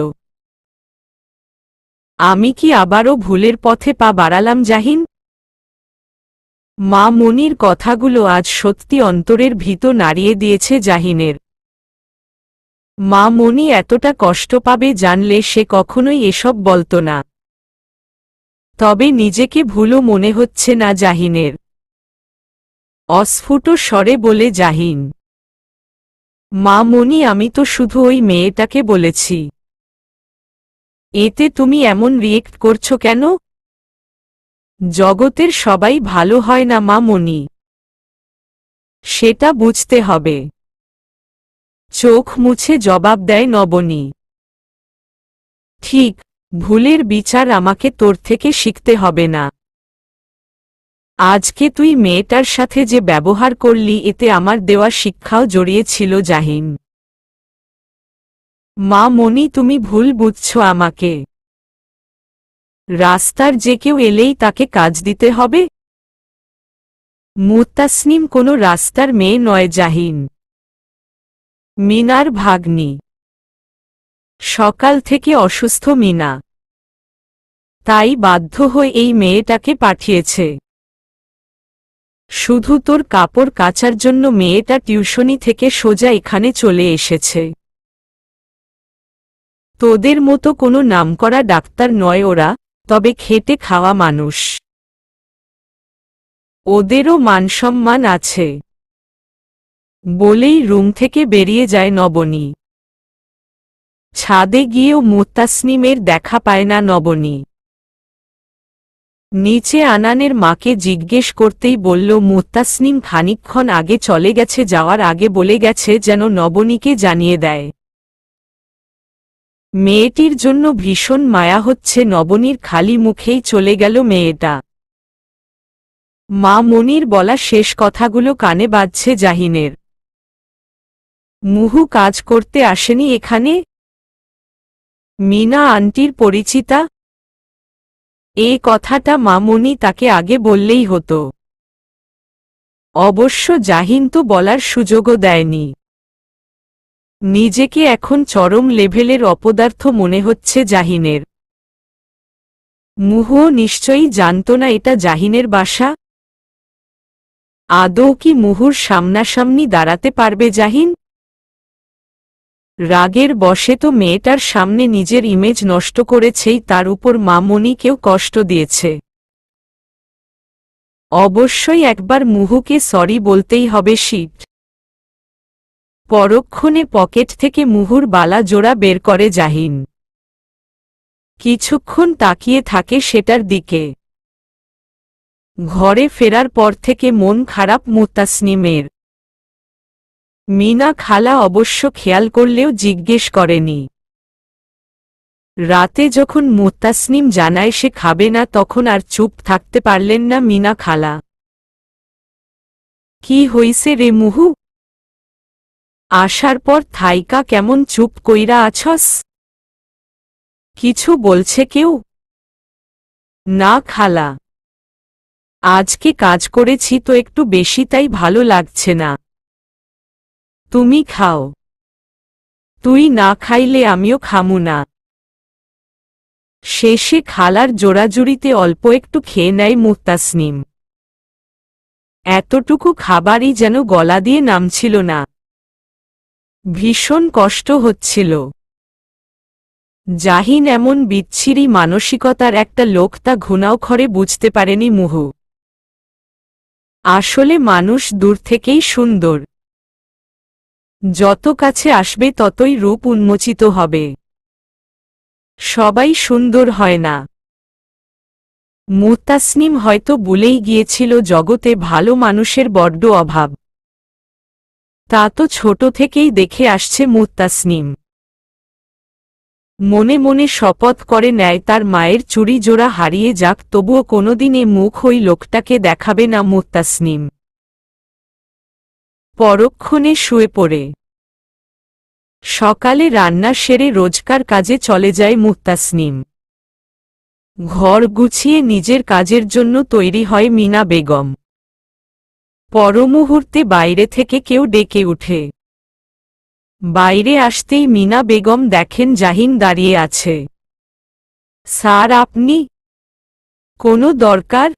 আমি কি আবারও ভুলের পথে পা বাড়ালাম জাহিন? মা মনির কথাগুলো আজ সত্যি অন্তরের ভিতর নাড়িয়ে দিয়েছে জাহিনের। মা মনি এতটা কষ্ট পাবে জানলে সে কখনোই এসব বলত না। তবে নিজেকে ভুলও মনে হচ্ছে না জাহিনের। অস্ফুট স্বরে বলে জাহিন, মা মনি আমি তো শুধু ওই মেয়েটাকে বলেছি। এতে তুমি এমন রিয়েক্ট করছো কেন? জগতের সবাই ভালো হয় না মা মনি। সেটা বুঝতে হবে। চোখ মুছে জবাব দেয় নবনী। ঠিক, ভুলের বিচার আমাকে তোর থেকে শিখতে হবে না। আজকে তুই মেয়েটার সাথে যে ব্যবহার করলি এতে আমার দেওয়া শিক্ষাও জড়িয়েছিল জাহিন। মা মনি তুমি ভুল বুঝছ আমাকে। রাস্তার যে কেউ এলেই তাকে কাজ দিতে হবে? মুত্তাসনিম কোনো রাস্তার মেয়ে নয় জাহিন। মিনার ভাগ্নি। সকাল থেকে অসুস্থ মিনা। তাই বাধ্য হয়ে এই মেয়েটাকে পাঠিয়েছে। শুধু তোর কাপড় কাচার জন্য মেয়েটা টিউশনি থেকে সোজা এখানে চলে এসেছে। তোদের মতো কোনো নামকরা ডাক্তার নয় ওরা, তবে খেটে খাওয়া মানুষ। ওদেরও মানসম্মান আছে। বলেই রুম থেকে বেরিয়ে যায় নবনী। ছাদে গিয়েও মুত্তাসনিমের দেখা পায় না নবনী। নিচে আনানের মাকে জিজ্ঞেস করতেই বলল মুত্তাসনিম খানিকক্ষণ আগে চলে গেছে, যাওয়ার আগে বলে গেছে যেন নবনীকে জানিয়ে দেয়। মেয়েটির জন্য ভীষণ মায়া হচ্ছে নবনীর, খালি মুখেই চলে গেল মেয়েটা। মা মনির বলা শেষ কথাগুলো কানে বাজছে জাহিনের। মুহু কাজ করতে আসেনি এখানে? মিনা আন্টির পরিচিতা? এই কথাটা মা মনি তাকে আগে বললেই হতো। অবশ্য জাহিন তো বলার সুযোগও দেয়নি। নিজেকে এখন চরম লেভেলের অপদার্থ মনে হচ্ছে জাহিনের। মুহুও নিশ্চয়ই জানত না এটা জাহিনের বাসা। আদৌ কি মুহুর সামনাসামনি দাঁড়াতে পারবে জাহিন? রাগের বশে তো মেয়েটার সামনে নিজের ইমেজ নষ্ট করেছেই, তার উপর মা মনিকেও কষ্ট দিয়েছে। অবশ্যই একবার মুহুকে সরি বলতেই হবে। শিট। পরক্ষণে পকেট থেকে মুহুর বালা জোড়া বের করে জাহিন। কিছুক্ষণ তাকিয়ে থাকে সেটার দিকে। ঘরে ফেরার পর থেকে মন খারাপ মুত্তাসনিমের। মিনা খালা অবশ্য খেয়াল করলেও জিজ্ঞেস করেনি। রাতে যখন মুত্তাসনিম জানায় সে খাবে না তখন আর চুপ থাকতে পারলেন না মিনা খালা। কি হইছে রে মুহু? আসার পর থাইকা কেমন চুপ কইরা আছস? কিছু বলছে কেউ? না খালা, আজকে কাজ করেছি তো একটু বেশি, তাই ভালো লাগছে না। তুমি খাও। তুই না খাইলে আমিও খামু না। শেষে খালার জোড়াজুড়িতে অল্প একটু খেয়ে নেয় মুত্তাসনিম। এতটুকু খাবারই যেন গলা দিয়ে নামছিল না। ভীষণ কষ্ট হচ্ছিল। জাহিন এমন বিচ্ছিরি মানসিকতার একটা লোক তা ঘুণাক্ষরে বুঝতে পারেনি মুহু। আসলে মানুষ দূর থেকেই সুন্দর। যত কাছে আসবে ততই রূপ উন্মোচিত হবে। সবাই সুন্দর হয় না। মুত্তাসনিম হয়তো ভুলেই গিয়েছিল জগতে ভালো মানুষের বড্ড অভাব। তা তো ছোট থেকেই দেখে আসছে মুত্তাসনিম। মনে মনে শপথ করে নেয় তার মায়ের চুড়ি জোড়া হারিয়ে যাক তবুও কোনোদিন এ মুখ ওই লোকটাকে দেখাবে না মুত্তাসনিম। পরক্ষণে শুয়ে পড়ে। সকালে রান্না সেরে রোজকার কাজে চলে যায় মুত্তাসনিম। ঘর গুছিয়ে নিজের কাজের জন্য তৈরি হয় মিনা বেগম। পরমুহূর্তে বাইরে থেকে কেউ ডেকে উঠে। বাইরে আসতেই মিনা বেগম দেখেন জাহিন দাঁড়িয়ে আছে। স্যার, আপনি? কোনো দরকার?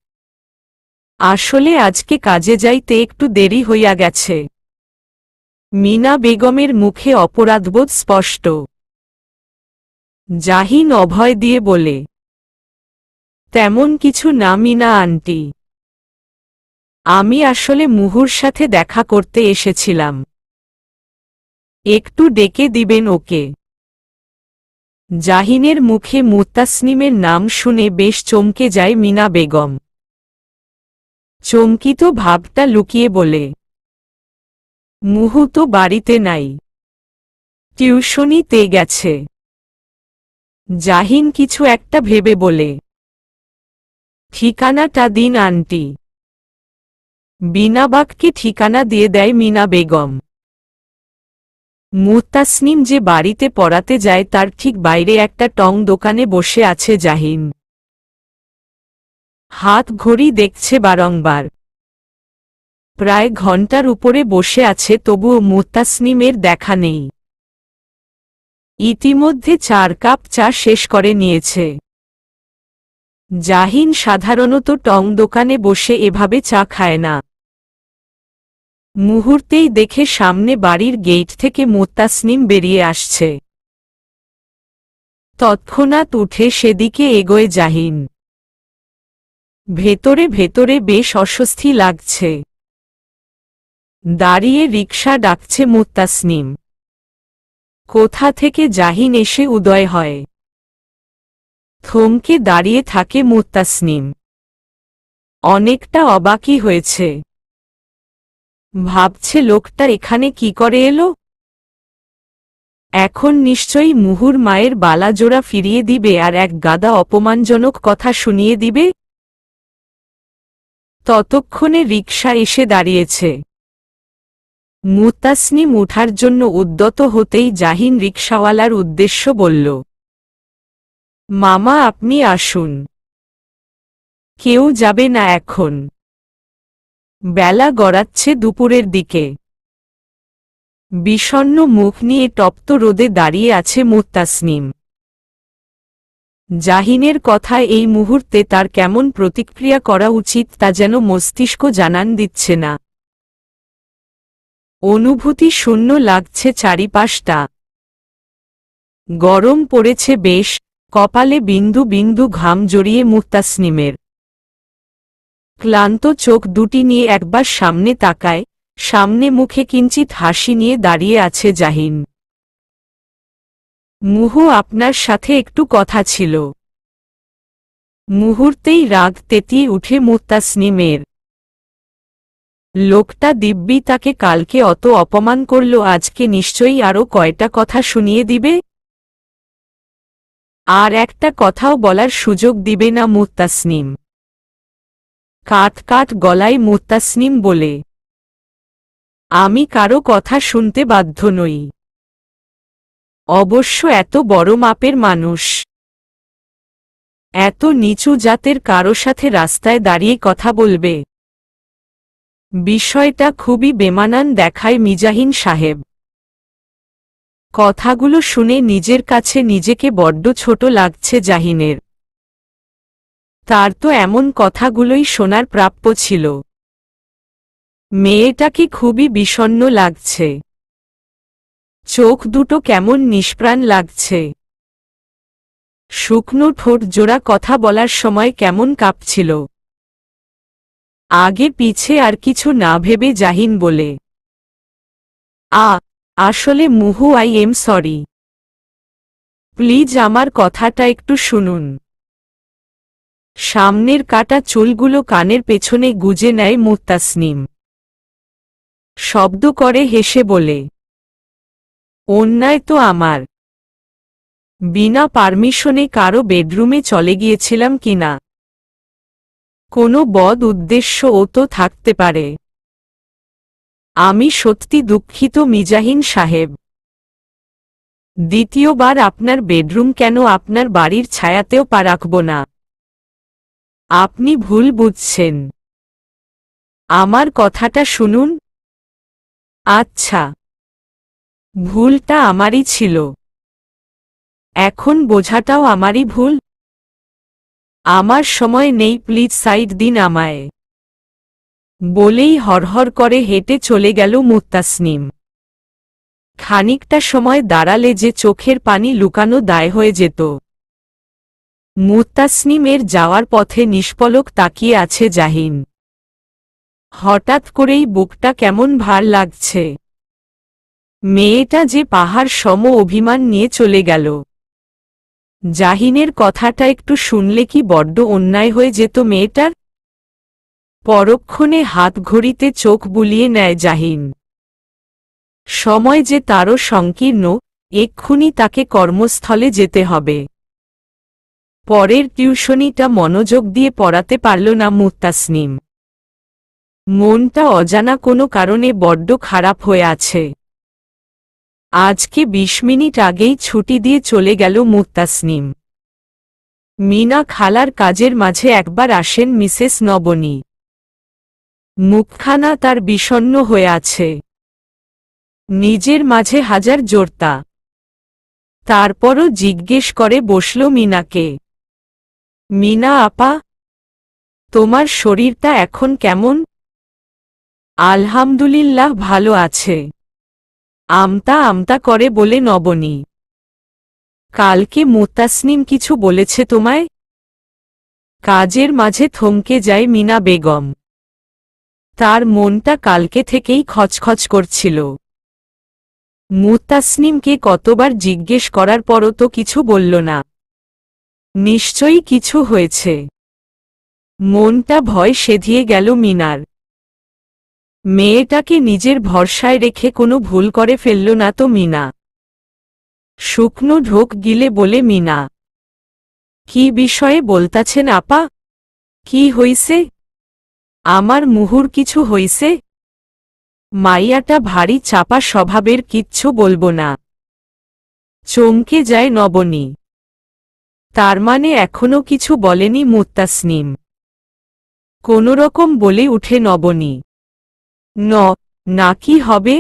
আসলে আজকে কাজে যাইতে একটু দেরি হইয়া গেছে। মিনা বেগমের মুখে অপরাধবোধ স্পষ্ট। জাহিন অভয় দিয়ে বলে, তেমন কিছু না মিনা আন্টি, আমি আসলে মুহুর সাথে দেখা করতে এসেছিলাম। একটু ডেকে দিবেন ওকে। জাহিনের মুখে মুত্তাসনিমের নাম শুনে বেশ চমকে যায় মিনা বেগম। চমকিত ভাবটা লুকিয়ে বলে, মুহু তো বাড়িতে নাই, টিউশনিতে গেছে। জাহিন কিছু একটা ভেবে বলে, ঠিকানাটা দিন আন্টি। বিনাবাককে ঠিকানা দিয়ে দেয় মিনা বেগম। মুত্তাসনিম যে বাড়িতে পড়াতে যায় তার ঠিক বাইরে একটা টং দোকানে বসে আছে জাহিন। হাত ঘড়ি দেখছে বারংবার। প্রায় ঘন্টার উপরে বসে আছে তবুও মুত্তাসনিমের দেখা নেই। ইতিমধ্যে 4 কাপ চা শেষ করে নিয়েছে। জাহিন সাধারণত টং দোকানে বসে এভাবে চা খায় না। মুহূর্তেই দেখে সামনে বাড়ির গেট থেকে মুত্তাসনিম বেরিয়ে আসছে। তৎক্ষণাৎ উঠে সেদিকে এগোয় জাহিন। ভেতরে ভেতরে বেশ অস্বস্তি লাগছে। দাঁড়িয়ে রিকশা ডাকছে মুত্তাসনিম। কোথা থেকে জাহিন এসে উদয় হয়। থমকে দাঁড়িয়ে থাকে মুত্তাসনিম। অনেকটা অবাকই হয়েছে। ভাবছে লোকটা এখানে কি করে এলো। এখন নিশ্চয়ই মুহুর মায়ের বালাজোড়া ফিরিয়ে দিবে আর এক গাদা অপমানজনক কথা শুনিয়ে দিবে। ততক্ষণে রিকশা এসে দাঁড়িয়েছে। মুত্তাসনিম উঠার জন্য উদ্যত হতেই জাহিন রিকশাওয়ালার উদ্দেশ্য বলল, মামা আপনি আসুন। কেউ যাবে না এখন। বেলা গড়াচ্ছে দুপুরের দিকে। বিষণ্ণ মুখ নিয়ে তপ্ত রোদে দাঁড়িয়ে আছে মুত্তাসনিম। জাহিনের কথায় এই মুহূর্তে তার কেমন প্রতিক্রিয়া করা উচিত তা যেন মস্তিষ্ক জানান দিচ্ছে না। অনুভূতি শূন্য লাগছে চারিপাশটা। গরম পড়েছে বেশ, কপালে বিন্দু বিন্দু ঘাম জড়িয়ে মুত্তাসনিমের। ক্লান্ত চোখ দুটি নিয়ে একবার সামনে তাকায়, সামনে মুখে কিঞ্চিত হাসি নিয়ে দাঁড়িয়ে আছে জাহিন। মুহু আপনার সাথে একটু কথা ছিল। মুহূর্তেই রাগ তেতিয়ে উঠে মুত্তাসনিমের। লোকটা দিব্যি তাকে কালকে অত অপমান করল, আজকে নিশ্চয়ই আরো কয়টা কথা শুনিয়ে দিবে। আর একটা কথাও বলার সুযোগ দিবে না মুত্তাসনিম। কাট কাট গলায় মুত্তাসনিম বলে, আমি কারো কথা শুনতে বাধ্য নই। অবশ্য এত বড় মাপের মানুষ এত নিচু জাতের কারো সাথে রাস্তায় দাঁড়িয়ে কথা বলবে? বিষয়টা খুবই বেমানান দেখায় মিজাহিন সাহেব। কথাগুলো শুনে নিজের কাছে নিজেকে বড্ড ছোট লাগছে জাহিনের। তার তো এমন কথাগুলোই শোনার প্রাপ্য ছিল। মেয়েটাকে খুবই বিষণ্ণ লাগছে। চোখ দুটো কেমন নিষ্প্রাণ লাগছে। শুকনো ঠোঁট জোড়া কথা বলার সময় কেমন কাঁপছিল। আগে পিছে আর কিছু না ভেবে জাহিন বলে, আসলে মুহু, আই এম সরি। প্লিজ আমার কথাটা একটু শুনুন। সামনের কাটা চুলগুলো কানের পেছনে গুজে নেয় মুত্তাসনিম। শব্দ করে হেসে বলে, অন্যায় তো আমার। বিনা পারমিশনে কারো বেডরুমে চলে গিয়েছিলাম কিনা? কোনো বদ উদ্দেশ্যও তো থাকতে পারে। আমি সত্যি দুঃখিত মিজাহিন সাহেব। দ্বিতীয়বার আপনার বেডরুম কেন, আপনার বাড়ির ছায়াতেও পা রাখব না। আপনি ভুল বুঝছেন। আমার কথাটা শুনুন। আচ্ছা, ভুলটা আমারই ছিল। এখন বোঝাটাও আমারই ভুল। আমার সময় নেই, প্লিজ সাইড দিন আমায়। বলেই হরহর করে হেঁটে চলে গেল মুত্তাসনিম। খানিকটা সময় দাঁড়ালে যে চোখের পানি লুকানো দায় হয়ে যেত। মুত্তাসনিমের যাওয়ার পথে নিষ্পলক তাকিয়ে আছে জাহিন। হঠাৎ করেই বুকটা কেমন ভার লাগছে। মেয়েটা যে পাহাড় সম অভিমান নিয়ে চলে গেল। জাহিনের কথাটা একটু শুনলে কি বড্ড অন্যায় হয়ে যেত মেয়েটার? পরক্ষণে হাত ঘড়িতে চোখ বুলিয়ে নেয় জাহিন। সময় যে তারও সংকীর্ণ, এক্ষুনি তাকে কর্মস্থলে যেতে হবে। পরের টিউশনিটা মনোযোগ দিয়ে পড়াতে পারল না মুত্তাসনিম। মনটা অজানা কোনো কারণে বড্ড খারাপ হয়ে আছে। আজকে ২০ মিনিট আগেই ছুটি দিয়ে চলে গেল মুত্তাসনিম। মিনা খালার কাজের মাঝে একবার আসেন মিসেস নবনী। মুখখানা তার বিষণ্ণ হয়ে আছে। নিজের মাঝে হাজার জোরতা। তারপরও জিজ্ঞেস করে বসল মিনাকে, মিনা আপা, তোমার শরীরটা এখন কেমন? আলহামদুলিল্লাহ ভালো আছে, আমতা আমতা করে বলে নবনী। কালকে মুত্তাসনিম কিছু বলেছে তোমায়? কাজের মাঝে থমকে যায় মিনা বেগম। তার মনটা কালকে থেকেই খচখচ করছিল। মুত্তাসনিমকে কতবার জিজ্ঞেস করার পরও তো কিছু বলল না। নিশ্চয়ই কিছু হয়েছে। মনটা ভয় সেধিয়ে গেল মিনার। মেয়েটাকে নিজের ভরসায় রেখে কোনো ভুল করে ফেলল না তো মিনা? শুকনো ঢোক গিলে বলে মিনা, কি বিষয়ে বলতাছেন আপা? কি হইছে? আমার মুহুর কিছু হইছে? মাইয়াটা ভারী চাপা স্বভাবের, কিচ্ছু বলবো না। চমকে যায় নবনী। তার মানে এখনো কিছু বলেনি মুত্তাসনিম? কোনোরকম বলে উঠে নবনী, না কি হবে?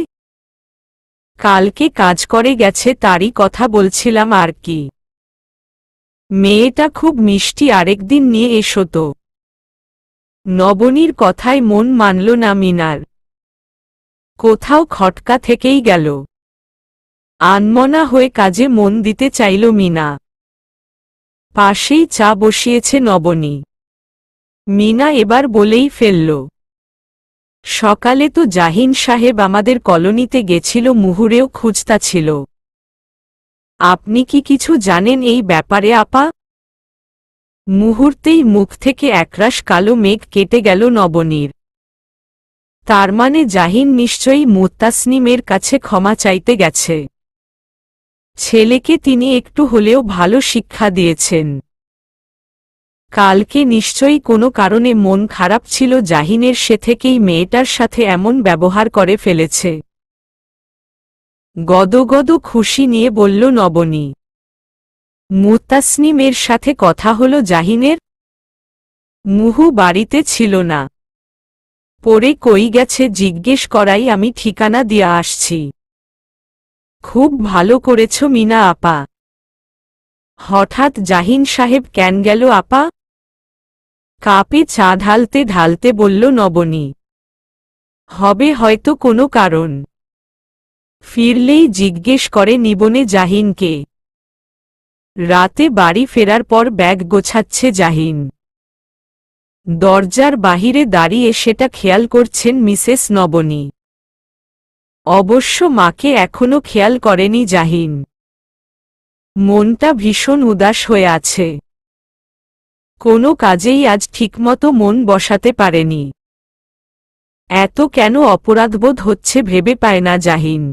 কালকে কাজ করে গেছে তারই কথা বলছিলাম আর কি। মেয়েটা খুব মিষ্টি, আরেকদিন নিয়ে এসো তো। নবনীর কথায় মন মানল না মিনার। কোথাও খটকা থেকেই গেল। আনমনা হয়ে কাজে মন দিতে চাইল মিনা। পাশেই চা বসিয়েছে নবনী। মিনা এবার বলেই ফেলল, সকালে তো জাহিন সাহেব আমাদের কলোনিতে গেছিল, মুহুরেও খুঁজতা ছিল। আপনি কি কিছু জানেন এই ব্যাপারে আপা? মুহূর্তেই মুখ থেকে একরাশ কালো মেঘ কেটে গেল নবনীর। তার মানে জাহিন নিশ্চয়ই মুত্তাসনিমের কাছে ক্ষমা চাইতে গেছে। ছেলেকে তিনি একটু হলেও ভালো শিক্ষা দিয়েছেন। কালকে নিশ্চয়ই কোনো কারণে মন খারাপ ছিল জাহিনের, সে থেকেই মেয়েটার সাথে এমন ব্যবহার করে ফেলেছে। গদগদ খুশি নিয়ে বলল নবনী। মুত্তাসনিমের সাথে কথা হলো জাহিনের? মুহু বাড়িতে ছিল না। পরে কই গেছে জিজ্ঞেস করাই আমি ঠিকানা দিয়ে আসছি। খুব ভালো করেছ মিনা আপা। হঠাৎ জাহিন সাহেব কেন গেল আপা? কাপে চা ঢালতে ঢালতে বলল নবনী। হবে হয়তো কোনো কারণ। ফিরলেই জিজ্ঞেস করে নিবনে জাহিনকে। রাতে বাড়ি ফেরার পর ব্যাগ গোছাচ্ছে জাহিন। দরজার বাহিরে দাঁড়িয়ে সেটা খেয়াল করছেন মিসেস নবনী। অবশ্য মাকে এখনো খেয়াল করেনি জাহিন। মনটা ভীষণ উদাস হয়ে আছে। কোনো কাজেই আজ ঠিকমতো মন বসাতে পারেনি। এত কেন অপরাধবোধ হচ্ছে ভেবে পায় না জাহিন।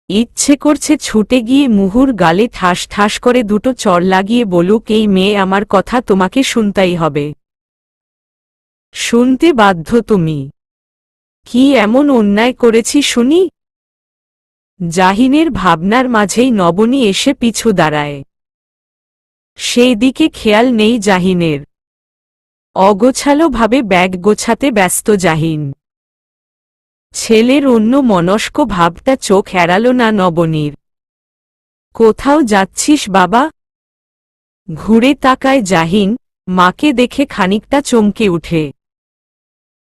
ইচ্ছে করছে ছুটে গিয়ে মুহুর গালে ঠাস ঠাস করে দুটো চড় লাগিয়ে বলুক, এই মেয়ে, আমার কথা তোমাকে শুনতেই হবে। শুনতে বাধ্য তুমি। কি এমন অন্যায় করেছি শুনি? জাহিনের ভাবনার মাঝেই নবনী এসে পিছু দাঁড়ায়। সেই দিকে খেয়াল নেই জাহিনের। অগোছালোভাবে ব্যাগ গোছাতে ব্যস্ত জাহিন। ছেলের অন্য মনস্ক ভাবটা চোখ এড়াল না নবনীর। কোথাও যাচ্ছিস বাবা? ঘুরে তাকায় জাহিন, মাকে দেখে খানিকটা চমকে উঠে।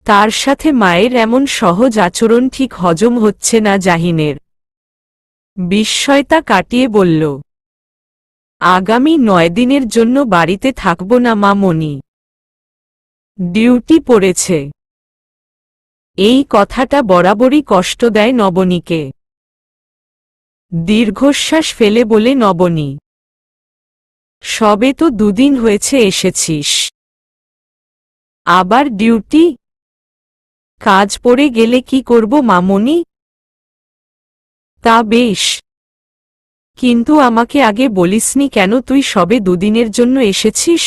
তার সাথে মায়ের এমন সহজ আচরণ ঠিক হজম হচ্ছে না জাহিনের। বিস্ময়তা কাটিয়ে বলল, আগামী 9 দিনের জন্য বাড়িতে থাকব না মা মনি। ডিউটি পড়েছে। এই কথাটা বরাবরই কষ্ট দেয় নবনীকে। দীর্ঘশ্বাস ফেলে বলে নবনী, সবে তো 2 দিন হয়েছে এসেছিস, আবার ডিউটি? কাজ পড়ে গেলে কি করব মামনি? তা বেশ, কিন্তু আমাকে আগে বলিসনি কেন তুই সবে 2 দিনের জন্য এসেছিস?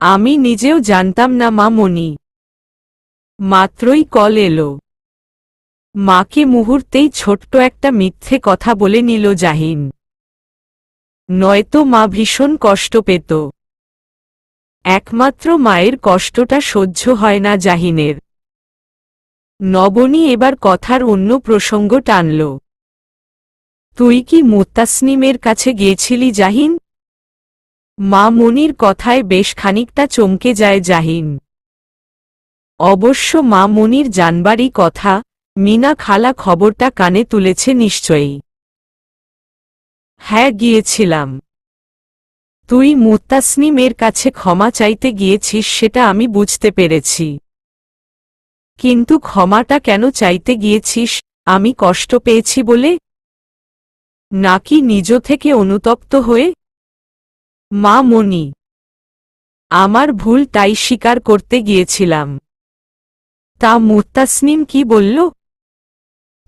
আমি নিজেও জানতাম না মামনি। মাত্রই কল এলো। মাকে মুহূর্তেই ছোট্ট একটা মিথ্যে কথা বলে নিল জাহিন। নয়তো মা ভীষণ কষ্ট পেত। একমাত্র মায়ের কষ্টটা সহ্য হয় না জাহিনের। নবনী এবার কথার অন্য প্রসঙ্গ টানল। তুই কি মুত্তাসনিমের কাছে গিয়েছিলি জাহিন? মা মনির কথায় বেশ খানিকটা চমকে যায় জাহিন। অবশ্য মা মনির জানবারই কথা, মিনা খালা খবরটা কানে তুলেছে নিশ্চয়ই। হ্যাঁ গিয়েছিলাম। তুই মুত্তাসনিমের কাছে ক্ষমা চাইতে গিয়েছিস সেটা আমি বুঝতে পেরেছি। কিন্তু ক্ষমাটা কেন চাইতে গিয়েছিস? আমি কষ্ট পেয়েছি বলে? নাকি নিজ থেকে অনুতপ্ত হয়ে? মা মনি, আমার ভুল, তাই স্বীকার করতে গিয়েছিলাম। তা মুত্তাসনিম কি বলল?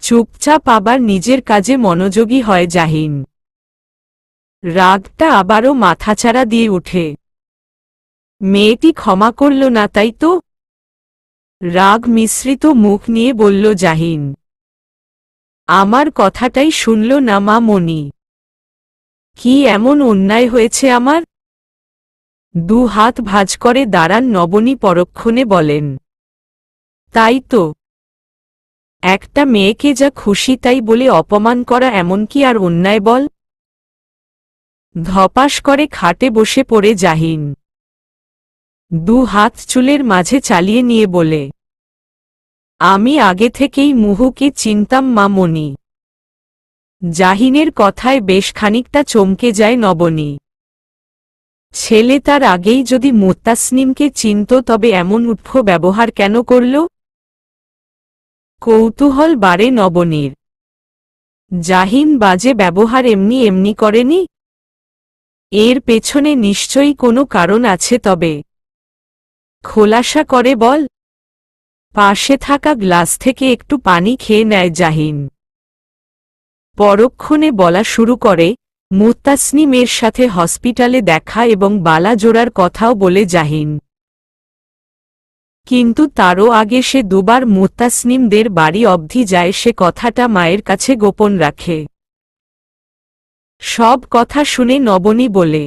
চুপচাপ আবার নিজের কাজে মনোযোগী হয় জাহিন। রাগটা আবারও মাথাচাড়া দিয়ে উঠে। মেয়েটি ক্ষমা করল না তাই তো? রাগ মিশ্রিত মুখ নিয়ে বলল জাহিন। আমার কথাটাই শুনল না মা মনি। কি এমন অন্যায় হয়েছে আমার? 2 হাত ভাঁজ করে দাঁড়ান নবনী পরক্ষণে বলেন। তাই তো, একটা মেয়েকে যা খুশি তাই বলে অপমান করা এমন কি আর অন্যায় বল? ধপাস করে খাটে বসে পড়ে জাহিন। 2 হাত চুলের মাঝে চালিয়ে নিয়ে বলে, আমি আগে থেকেই মুহুকে চিনতাম মা মনি। জাহিনের কথায় বেশ খানিকটা চমকে যায় নবনী। ছেলে তার আগেই যদি মুত্তাসনিমকে চিনত তবে এমন উৎফ ব্যবহার কেন করল? কৌতূহল বাড়ে নবনীর। জাহিন বাজে ব্যবহার এমনি এমনি করেনি। এর পেছনে নিশ্চয়ই কোনো কারণ আছে, তবে খোলাসা করে বল। পাশে থাকা গ্লাস থেকে একটু পানি খেয়ে নেয় জাহিন। পরক্ষণে বলা শুরু করে, মুত্তাসনিমের সাথে হসপিটালে দেখা এবং বালা জোড়ার কথাও বলে জাহিন। কিন্তু তারও আগে সে দুবার মুত্তাসনিমদের বাড়ি অবধি যায়, সে কথাটা মায়ের কাছে গোপন রাখে। সব কথা শুনে নবনী বলে,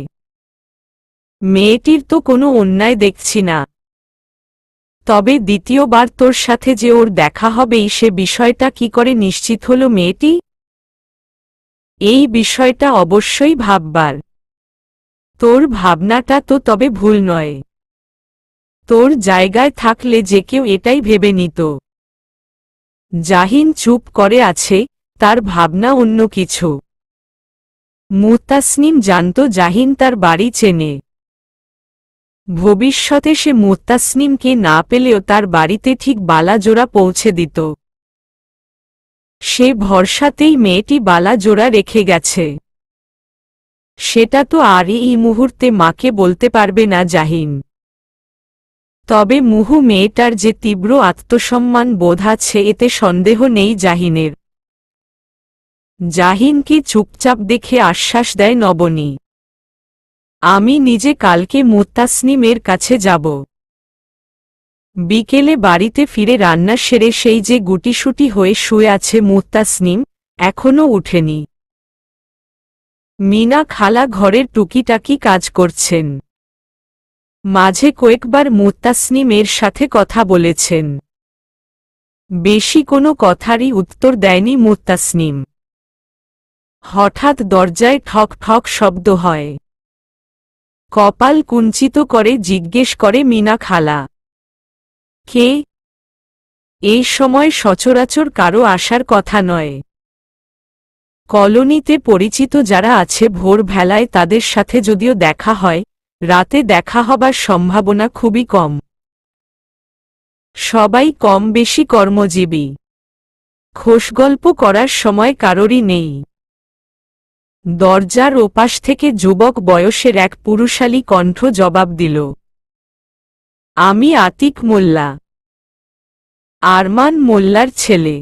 মেয়েটির তো কোনো অন্যায় দেখছি না, তবে দ্বিতীয়বার তোর সাথে যে ওর দেখা হবেই সে বিষয়টা কি করে নিশ্চিত হলো মেয়েটি? এই বিষয়টা অবশ্যই ভাববার। তোর ভাবনাটা তো তবে ভুল নয়। তোর জায়গায় থাকলে যে কেউ এটাই ভেবে নিত। জাহিন চুপ করে আছে, তার ভাবনা অন্য কিছু। মুত্তাসনিম জানত জাহিন তার বাড়ি চেনে। ভবিষ্যতে সে মুত্তাসনিমকে না পেলেও তার বাড়িতে ঠিক বালা জোড়া পৌঁছে দিত। সে ভরসাতেই মেয়েটি বালা জোড়া রেখে গেছে। সেটা তো আর এই মুহূর্তে মাকে বলতে পারবে না জাহিন। তবে মুহু মেয়েটার যে তীব্র আত্মসম্মান বোধ আছে এতে সন্দেহ নেই জাহিনের। জাহিনকে চুপচাপ দেখে আশ্বাস দেয় নবনী, আমি নিজে কালকে মুত্তাসনিমের কাছে যাব। বিকেলে বাড়িতে ফিরে রান্না সেরে সেই যে গুটিসুটি হয়ে শুয়ে আছে মুত্তাসনিম, এখনও উঠেনি। মিনা খালা ঘরের টুকিটাকি কাজ করছেন। মাঝে কয়েকবার মুত্তাসনিমের সাথে কথা বলেছেন। বেশি কোনো কথারই উত্তর দেয়নি মুত্তাসনিম। হঠাৎ দরজায় ঠক ঠক শব্দ হয়। কপাল কুঞ্চিত করে জিজ্ঞেস করে মিনা খালা, কে? এই সময় সচরাচর কারো আসার কথা নয়। কলোনিতে পরিচিত যারা আছে ভোরবেলায় তাদের সাথে যদিও দেখা হয়, রাতে দেখা হবার সম্ভাবনা খুবই কম। সবাই কম বেশি কর্মজীবী। খোশগল্প করার সময় কারোরই নেই। দরজার ওপাশ থেকে যুবক বয়সের এক পুরুষালী কণ্ঠ জবাব দিল, আমি আতিক মোল্লা, আরমান মোল্লার ছেলে।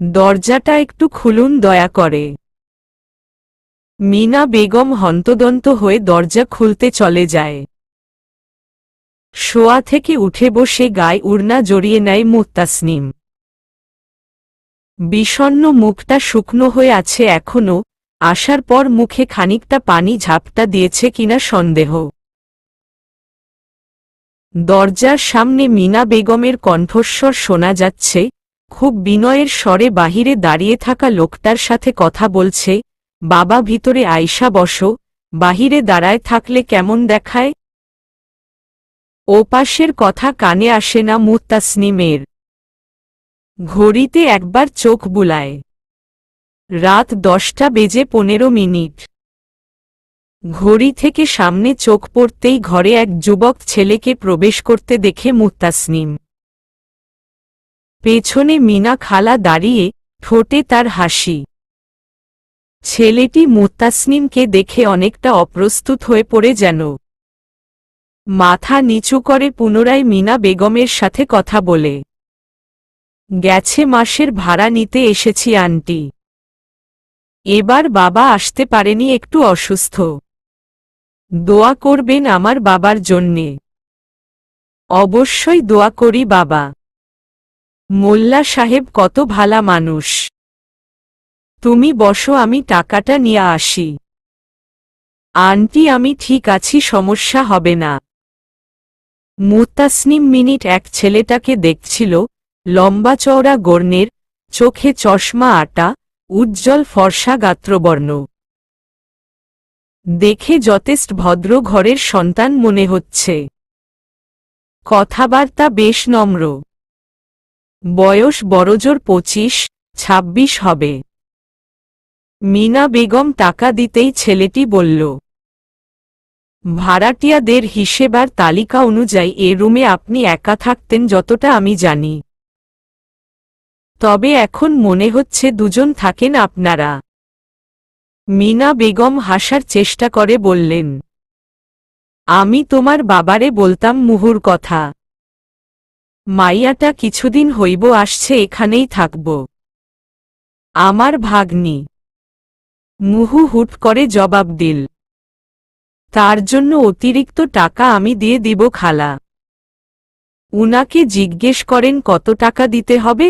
দরজাটা একটু খুলুন দয়া করে। মিনা বেগম হন্তদন্ত হয়ে দরজা খুলতে চলে যায়। শোয়া থেকে উঠে বসে গায়ে উড়না জড়িয়ে নেয় মুত্তাসনিম। বিষণ্ণ মুখটা শুকনো হয়ে আছে এখনো, আসার পর মুখে খানিকটা পানি ঝাপটা দিয়েছে কিনা সন্দেহ। দরজার সামনে মিনা বেগমের কণ্ঠস্বর শোনা যাচ্ছে, খুব বিনয়ের স্বরে বাহিরে দাঁড়িয়ে থাকা লোকটার সাথে কথা বলছে, বাবা ভিতরে আইসা বসো, বাহিরে দাঁড়ায় থাকলে কেমন দেখায়? ওপাশের কথা কানে আসে না মুত্তাসনিমের। ঘড়িতে একবার চোখ বুলায়। রাত 10:15। ঘড়ি থেকে সামনে চোখ পড়তেই ঘরে এক যুবক ছেলেকে প্রবেশ করতে দেখে মুত্তাসনিম। পেছনে মিনা খালা দাঁড়িয়ে, ঠোঁটে তার হাসি। ছেলেটি মুত্তাসনিমকে দেখে অনেকটা অপ্রস্তুত হয়ে পড়ে যেন। মাথা নিচু করে পুনরায় মিনা বেগমের সাথে কথা বলে, গেছে মাসের ভাড়া নিতে এসেছি আন্টি। এবার বাবা আসতে পারেনি, একটু অসুস্থ। দোয়া করবেন আমার বাবার জন্যে। অবশ্যই দোয়া করি বাবা। মোল্লা সাহেব কত ভালা মানুষ। তুমি বসো, আমি টাকাটা নিয়ে আসি। আন্টি আমি ঠিক আছি, সমস্যা হবে না। মুত্তাসনিম মিনিট এক ছেলেটাকে দেখছিল, লম্বা চওড়া গর্ণের, চোখে চশমা আটা, উজ্জ্বল ফর্সা গাত্রবর্ণ। দেখে যথেষ্ট ভদ্র ঘরের সন্তান মনে হচ্ছে। কথাবার্তা বেশ নম্র। বয়স বড়জোর 25-26 হবে। মিনা বেগম টাকা দিতেই ছেলেটি বলল, ভাড়াটিয়াদের হিসেবার তালিকা অনুযায়ী এ রুমে আপনি একা থাকতেন যতটা আমি জানি। তবে এখন মনে হচ্ছে দুজন থাকেন আপনারা। মিনা বেগম হাসার চেষ্টা করে বললেন, আমি তোমার বাবারে বলতাম মুহুর কথা। মাইয়াটা কিছুদিন হইব আসছে, এখানেই থাকব। আমার ভাগ্নি। মুহু হুট করে জবাব দিল, তার জন্য অতিরিক্ত টাকা আমি দিয়ে দিব খালা। উনাকে জিজ্ঞেস করেন কত টাকা দিতে হবে।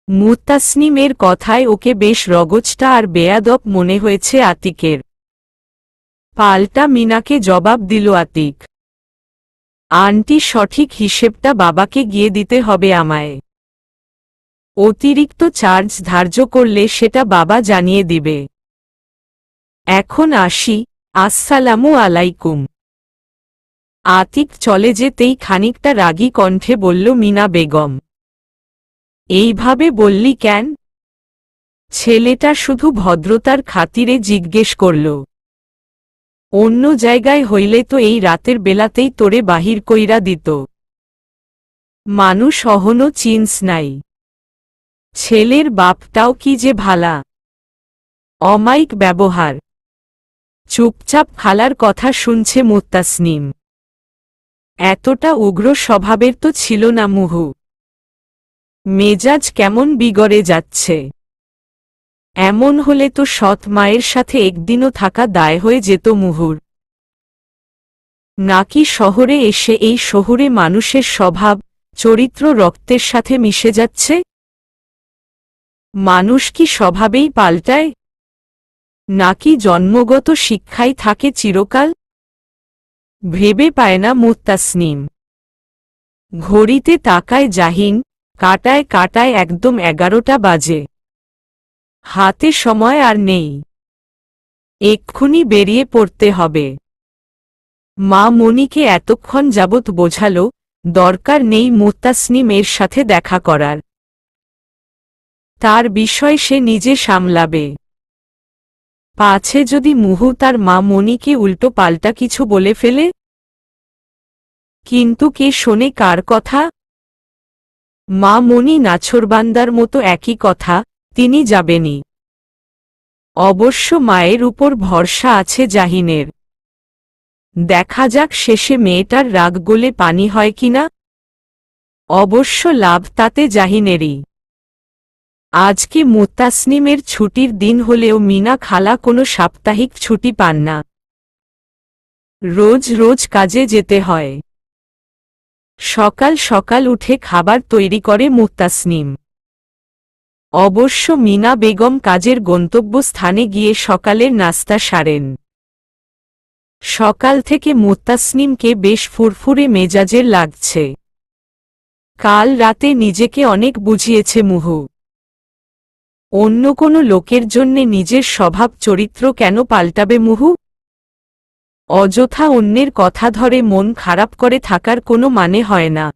মুত্তাসনিমের কথায় ওকে বেশ রগচটা আর বেয়াদব মনে হয়েছে আতিকের। পাল্টা মিনাকে জবাব দিল আতিক, আন্টি সঠিক হিসেবটা বাবাকে গিয়ে দিতে হবে আমায়। অতিরিক্ত চার্জ ধার্য করলে সেটা বাবা জানিয়ে দিবে। এখন আসি, আসসালামু আলাইকুম। আতিক চলে যেতেই খানিকটা রাগী কণ্ঠে বলল মিনা বেগম, এইভাবে বললি কেন? ছেলেটা শুধু ভদ্রতার খাতিরে জিজ্ঞেস করল। অন্য জায়গায় হইলে তো এই রাতের বেলাতেই তোরে বাহির কইরা দিত। মানুষ অহনো চিন্স নাই। ছেলের বাপটাও কি যে ভালা। অমায়িক ব্যবহার। চুপচাপ খালার কথা শুনছে মুত্তাসনিম। এতটা উগ্র স্বভাবের তো ছিল না মুহু। মেজাজ কেমন বিগড়ে যাচ্ছে। এমন হলে তো সৎ মায়ের সাথে একদিনও থাকা দায় হয়ে যেত মুহুর। নাকি শহরে এসে এই শহুরে মানুষের স্বভাব চরিত্র রক্তের সাথে মিশে যাচ্ছে? মানুষ কি স্বভাবেই পাল্টায়? নাকি জন্মগত শিক্ষাই থাকে চিরকাল? ভেবে পায় না মুত্তাসনিম। ঘড়িতে তাকায় জাহিন, কাটায় কাটায় একদম 11টা বাজে। হাতে সময় আর নেই। এক্ষুনি বেরিয়ে পড়তে হবে। মা মনিকে এতক্ষণ যাবৎ বোঝালো, দরকার নেই মুত্তাসনিম এর সাথে দেখা করার। তার বিষয় সে নিজে সামলাবে। পাছে যদি মুহু তার মা মনিকে উল্টো পাল্টা কিছু বলে ফেলে। কিন্তু কে শোনে কার কথা? মা মনি নাছোড়বান্দার মতো একই কথা, তিনি যাবেনি। অবশ্য মায়ের উপর ভরসা আছে জাহিনের। দেখা যাক শেষে মেয়েটার রাগ গলে পানি হয় কিনা। অবশ্য লাভ তাতে জাহিনেরই। আজকে মুত্তাসনিমের ছুটির দিন হলেও মিনা খালা কোনো সাপ্তাহিক ছুটি পান না। রোজ রোজ কাজে যেতে হয়। সকাল সকাল উঠে খাবার তৈরি করে মুত্তাসনিম। অবশ্য মিনা বেগম কাজের গন্তব্যস্থানে গিয়ে সকালের নাস্তা সারেন। সকাল থেকে মুত্তাসনিমকে বেশ ফুরফুরে মেজাজের লাগছে। কাল রাতে নিজেকে অনেক বুঝিয়েছে মুহু। অন্য কোনো লোকের জন্যে নিজের স্বভাব চরিত্র কেন পাল্টাবে মুহু? অযথা অন্যের কথা ধরে মন খারাপ করে থাকার কোনো মানে হয় না।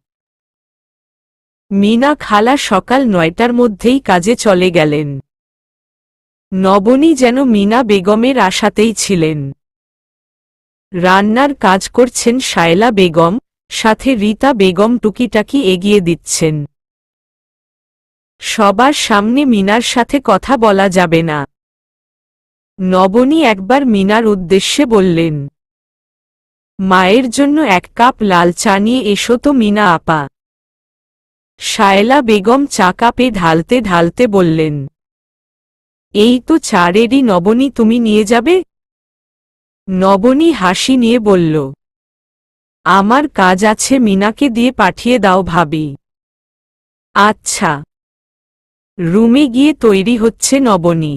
মিনা খালা সকাল 9টার মধ্যেই কাজে চলে গেলেন। নবনী যেন মিনা বেগমের আশাতেই ছিলেন। রান্নার কাজ করছেন শায়লা বেগম, সাথে রীতা বেগম টুকিটাকি এগিয়ে দিচ্ছেন। সবার সামনে মিনার সাথে কথা বলা যাবে না। নবনী একবার মিনার উদ্দেশ্যে বললেন, মায়ের জন্য 1 কাপ লাল চা নিয়ে এসো তো মিনা আপা। শায়লা বেগম চা কাপে ঢালতে ঢালতে বললেন, এই তো চা রেডি নবনী, তুমি নিয়ে যাবে? নবনী হাসি নিয়ে বলল, আমার কাজ আছে, মিনাকে দিয়ে পাঠিয়ে দাও ভাবি। আচ্ছা। রুমে গিয়ে তৈরি হচ্ছে নবনী।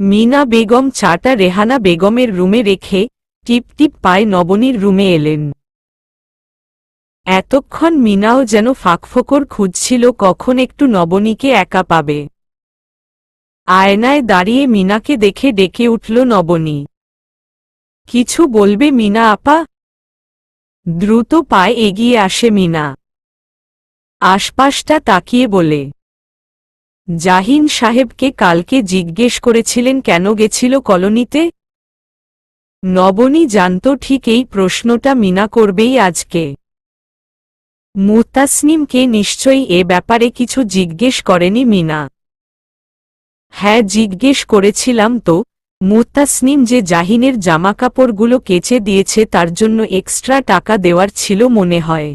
মিনা বেগম চাটা রেহানা বেগমের রুমে রেখে টিপ টিপ পায়ে নবনীর রুমে এলেন। এতক্ষণ মিনাও যেন ফাঁকফোকর খুঁজছিল কখন একটু নবনীকে একা পাবে। আয়নায় দাঁড়িয়ে মিনাকে দেখে ডেকে উঠল নবনী। কিছু বলবে মিনা আপা? দ্রুত পায়ে এগিয়ে আসে মিনা। আশপাশটা তাকিয়ে বলে, জাহিন সাহেবকে কালকে জিজ্ঞেস করেছিলেন কেন গেছিল কলোনিতে? নবনী জানত ঠিক এই প্রশ্নটা মিনা করবেই আজকে। মুত্তাসনিমকে নিশ্চয়ই এ ব্যাপারে কিছু জিজ্ঞেস করেনি মিনা। হ্যাঁ, জিজ্ঞেস করেছিলাম তো। মুত্তাসনিম যে জাহিনের জামাকাপড়গুলো কেচে দিয়েছে তার জন্য এক্সট্রা টাকা দেওয়ার ছিল মনে হয়।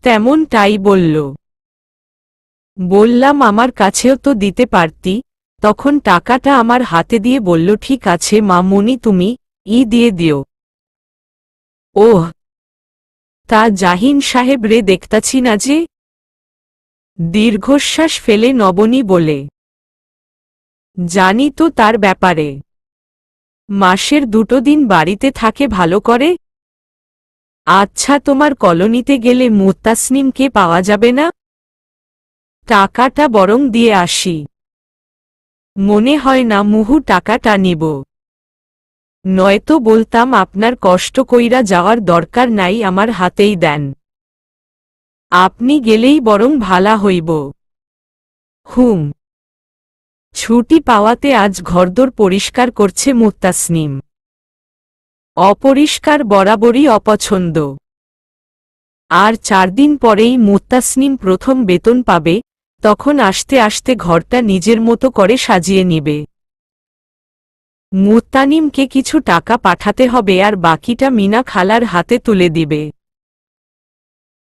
তেমনটাই বলল। বললাম আমার কাছেও তো দিতে পারতি। তখন টাকাটা আমার হাতে দিয়ে বলল, ঠিক আছে মামুনি, তুমি দিয়ে দিও। ওহ, তা জাহিন সাহেব রে দেখতাছি না যে। দীর্ঘশ্বাস ফেলে নবনী বলে, জানি তো তার ব্যাপারে। মাসের 2 দিন বাড়িতে থাকে ভালো করে। আচ্ছা, তোমার কলোনিতে গেলে মুত্তাসনিমকে পাওয়া যাবে না? টাকাটা বরং দিয়ে আসি। মনে হয় না মুহু টাকাটা নিব। নয়তো বলতাম আপনার কষ্ট কইরা যাওয়ার দরকার নাই, আমার হাতেই দেন। আপনি গেলেই বরং ভালা হইব। হুম। ছুটি পাওয়াতে আজ ঘরদোর পরিষ্কার করছে মুত্তাসনিম। অপরিষ্কার বরাবরই অপছন্দ। আর 4 দিন পরেই মুত্তাসনিম প্রথম বেতন পাবে, তখন আস্তে আস্তে ঘরটা নিজের মতো করে সাজিয়ে নিবে। মুত্তানিমকে কিছু টাকা পাঠাতে হবে আর বাকিটা মিনা খালার হাতে তুলে দিবে।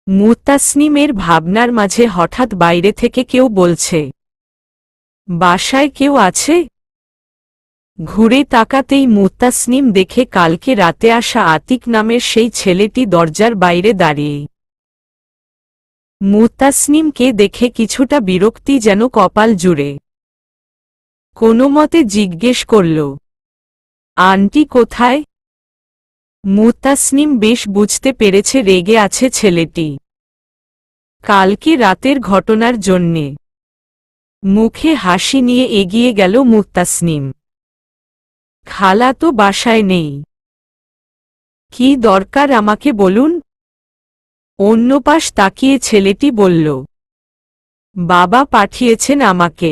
মুত্তাসনিমের ভাবনার মাঝে হঠাৎ বাইরে থেকে কেউ বলছে, বাসায় কেউ আছে? ঘুরে তাকাতেই মুত্তাসনিম দেখে কালকে রাতে আসা আতিক নামের সেই ছেলেটি দরজার বাইরে দাঁড়িয়ে। মুত্তাসনিমকে দেখে কিছুটা বিরক্তি যেন কপাল জুড়ে। কোনোমতে জিজ্ঞেস করল, আন্টি কোথায়? মুত্তাসনিম বেশ বুঝতে পেরেছে রেগে আছে ছেলেটি কালকে রাতের ঘটনার জন্যে। মুখে হাসি নিয়ে এগিয়ে গেল মুত্তাসনিম। খালা তো বাসায় নেই। কি দরকার আমাকে বলুন? অন্য পাশ তাকিয়ে ছেলেটি বলল, বাবা পাঠিয়েছেন আমাকে।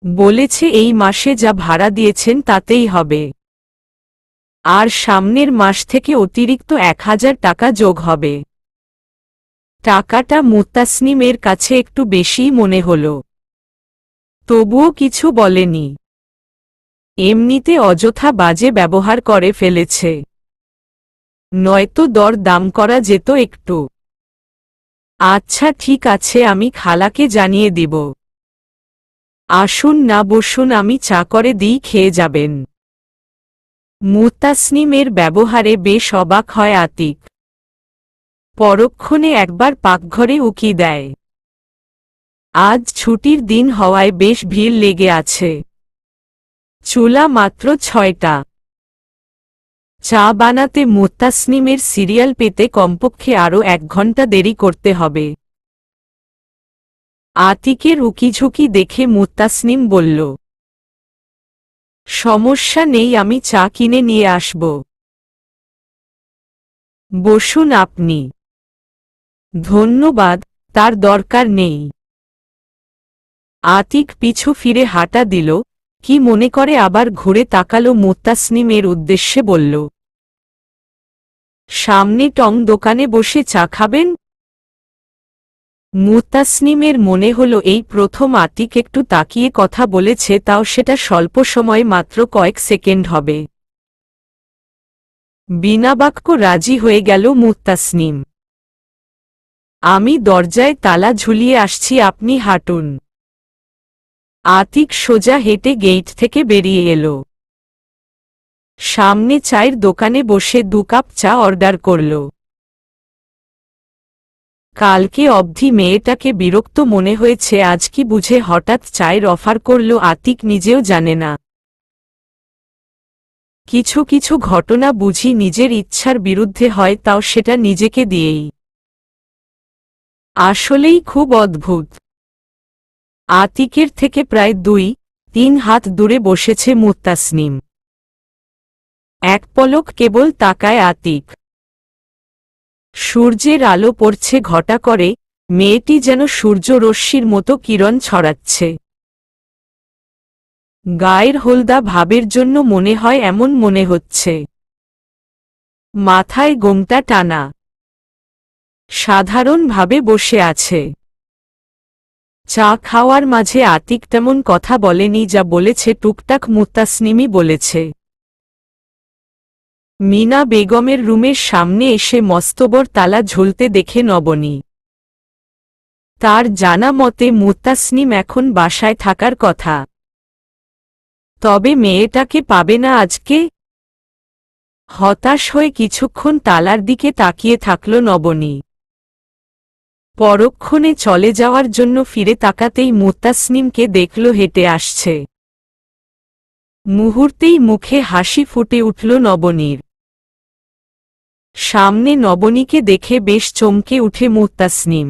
বলেছে এই মাসে যা ভাড়া দিয়েছেন তাতেই হবে। আর সামনের মাস থেকে অতিরিক্ত 1000 টাকা যোগ হবে। টাকাটা মুত্তাসনিমের কাছে একটু বেশিই মনে হল। তবুও কিছু বলেনি। এমনিতে অযথা বাজে ব্যবহার করে ফেলেছে। নয়তো দর দাম করা যেত একটু। আচ্ছা ঠিক আছে, আমি খালাকে জানিয়ে দিব। আসুন না বসুন, আমি চা করে দিই, খেয়ে যাবেন। মুত্তাসনিমের ব্যবহারে বেশ অবাক হয় আতিক। পরক্ষণে একবার পাকঘরে উকি দেয়। আজ ছুটির দিন হওয়ায় বেশ ভিড় লেগে আছে। চুলা মাত্র 6টা। চা বানাতে মুত্তাসনিমের সিরিয়াল পেতে কমপক্ষে আরও 1 ঘন্টা দেরি করতে হবে। আতিকের উকিঝুঁকি দেখে মুত্তাসনিম বলল, সমস্যা নেই, আমি চা কিনে নিয়ে আসব। বসুন আপনি। ধন্যবাদ, তার দরকার নেই। আতিক পিছু ফিরে হাঁটা দিল, কি মনে করে আবার ঘুরে তাকালো মুত্তাসনিমের উদ্দেশ্যে বলল, সামনে টং দোকানে বসে চা খাবেন? মুত্তাসনিমের মনে হল এই প্রথম আতিক একটু তাকিয়ে কথা বলেছে, তাও সেটা স্বল্প সময়, মাত্র কয়েক সেকেন্ড হবে। বিনা বাক্য রাজি হয়ে গেল মুত্তাসনিম। আমি দরজায় তালা ঝুলিয়ে আসছি, আপনি হাঁটুন। আতিক সোজা হেঁটে গেট থেকে বেরিয়ে এলো। সামনে চায়ের দোকানে বসে 2 কাপ চা অর্ডার করল। কালকে অবধি মেয়েটাকে বিরক্ত মনে হয়েছে, আজ কি বুঝে হঠাৎ চায়ের অফার করল আতিক নিজেও জানে না। কিছু কিছু ঘটনা বুঝি নিজের ইচ্ছার বিরুদ্ধে হয়, তাও সেটা নিজেকে দিয়েই। আসলেই খুব অদ্ভুত। আতিকের থেকে প্রায় 2-3 হাত দূরে বসেছে মুত্তাসনিম। এক পলক কেবল তাকায় আতিক। সূর্যের আলো পড়ছে ঘটা করে, মেয়েটি যেন সূর্যরশ্মির মতো কিরণ ছড়াচ্ছে। গায়ের হলদা ভাবের জন্য মনে হয় এমন মনে হচ্ছে। মাথায় গোমটা টানা। সাধারণভাবে বসে আছে। চা খাওয়ার মাঝে আতিক তেমন কথা বলেনি, যা বলেছে টুকটাক মুত্তাসনিমই বলেছে। মিনা বেগমের রুমের সামনে এসে মস্তবর তালা ঝুলতে দেখে নবনী। তার জানা মতে মুত্তাসনিম এখন বাসায় থাকার কথা। তবে মেয়েটাকে পাবে না আজকে? হতাশ হয়ে কিছুক্ষণ তালার দিকে তাকিয়ে থাকল নবনী। পরক্ষণে চলে যাওয়ার জন্য ফিরে তাকাতেই মুত্তাসনিমকে দেখল হেঁটে আসছে। মুহূর্তেই মুখে হাসি ফুটে উঠল নবনীর। সামনে নবনীকে দেখে বেশ চমকে উঠে মুত্তাসনিম।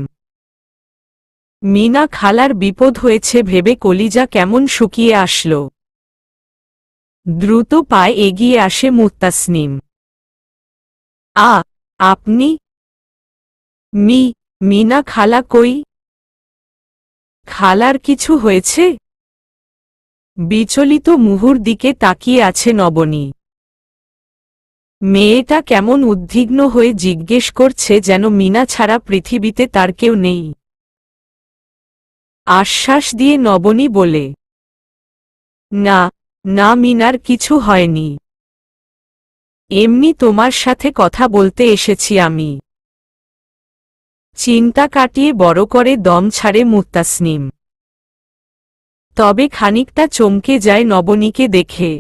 মিনা খালার বিপদ হয়েছে ভেবে কলিজা কেমন শুকিয়ে আসল। দ্রুত পায়ে এগিয়ে আসে মুত্তাসনিম। আপনি? মিনা খালা কই? খালার কিছু হয়েছে? বিচলিত মুহুর দিকে তাকিয়ে আছে নবনী। মেয়েটা কেমন উদ্বিগ্ন হয়ে জিজ্ঞেস করছে, যেন মিনা ছাড়া পৃথিবীতে তার কেউ নেই। আশ্বাস দিয়ে নবনী বলে, না না, মিনার কিছু হয়নি। এমনি তোমার সাথে কথা বলতে এসেছি আমি। চিন্তা কাটিয়ে বড় করে দম ছাড়ে মুত্তাসনিম। তবে খানিকটা চমকে যায় নবনীকে দেখে।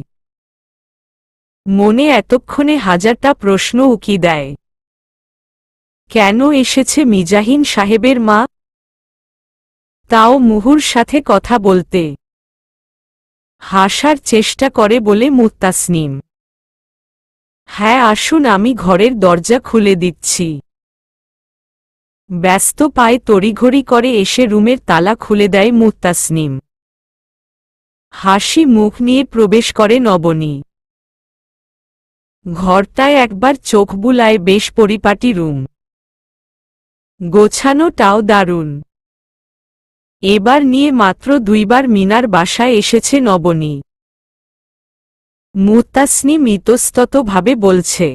মনে এতক্ষণে হাজারটা প্রশ্ন উকি দেয়। কেন এসেছে মিজাহিন সাহেবের মা? তাও মুহুর সাথে কথা বলতে। হাসার চেষ্টা করে বলে মুত্তাসনিম, হ্যাঁ আসুন, আমি ঘরের দরজা খুলে দিচ্ছি। ব্যস্ত পায়ে তড়িঘড়ি করে এসে রুমের তালা খুলে দেয় মুত্তাসনিম। হাসি মুখ নিয়ে প্রবেশ করে নবনী। ঘরটায় একবার চোখ বুলায়, বেশ পরিপাটি রুম। গোছানোটাও দারুণ। এবার নিয়ে মাত্র 2 বার মিনার বাসায় এসেছে নবনী। মুত্তাসনিম ইতস্ততভাবে বলছে,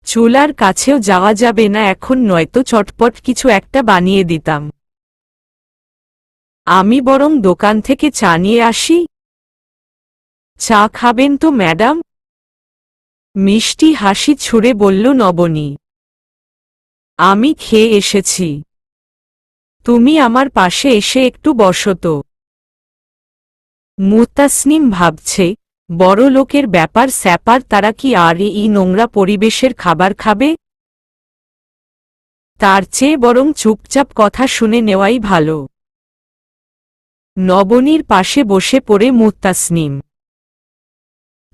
চুলার কাছেও যাওয়া যাবে না এখন, নয়তো চটপট কিছু একটা বানিয়ে দিতাম। আমি বরং দোকান থেকে চা নিয়ে আসি। চা খাবেন তো ম্যাডাম? মিষ্টি হাসি ছুড়ে বলল নবনী। আমি খেয়ে এসেছি, তুমি আমার পাশে এসে একটু বসো তো। মুত্তাসনিম ভাবছে, বড় লোকের ব্যাপার স্যাপার, তারা কি আর এই নোংরা পরিবেশের খাবার খাবে? তার চেয়ে বরং চুপচাপ কথা শুনে নেওয়াই ভালো। নবনীর পাশে বসে পড়ে মুত্তাসনিম।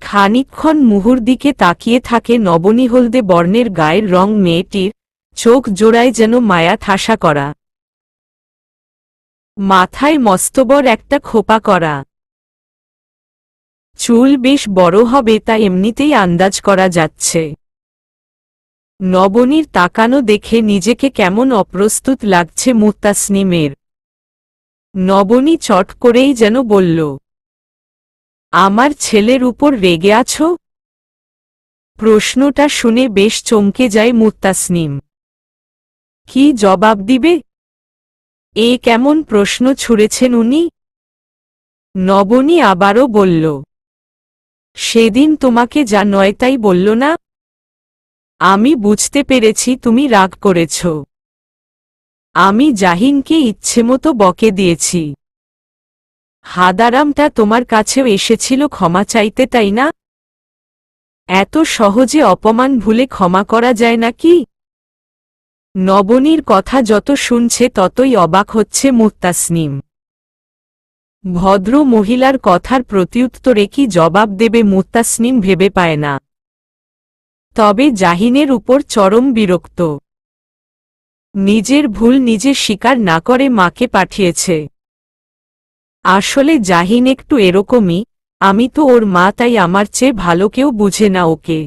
খানিকক্ষণ মুহুর দিকে তাকিয়ে থাকে নবনী। হলদে বর্ণের গায়ের রং মেয়েটির, চোখ জোড়ায় যেন মায়া ঠাসা করা। মাথায় মস্তবর একটা খোপা করা। চুল বেশ বড় হবে তা এমনিতেই আন্দাজ করা যাচ্ছে। নবনীর তাকানো দেখে নিজেকে কেমন অপ্রস্তুত লাগছে মুত্তাসনিমের। নবনী চট করেই যেন বলল, আমার ছেলের উপর রেগে আছো? প্রশ্নটা শুনে বেশ চমকে যায় মুত্তাসনিম। কি জবাব দিবে? এ কেমন প্রশ্ন ছুঁড়েছেন উনি? নবনী আবারও বলল, সেদিন তোমাকে যা নয় তাই বলল না? আমি বুঝতে পেরেছি তুমি রাগ করেছ। আমি জাহিনকে ইচ্ছেমতো বকে দিয়েছি। হাদারামটা তোমার কাছেও এসেছিল ক্ষমা চাইতে, তাই না? এত সহজে অপমান ভুলে ক্ষমা করা যায় নাকি? নবনীর কথা যত শুনছে ততই অবাক হচ্ছে মুত্তাসনিম। ভদ্র মহিলার কথার প্রত্যুত্তরে কি জবাব দেবে মুত্তাসনিম ভেবে পায় না। তবে জাহিনের উপর চরম বিরক্ত। নিজের ভুল নিজে স্বীকার না করে মাকে পাঠিয়েছে। আসলে জাহিন একটু এরকমই, আমি তো ওর মা, তাই আমার চেয়ে ভালো কেউ বুঝে না ওকে।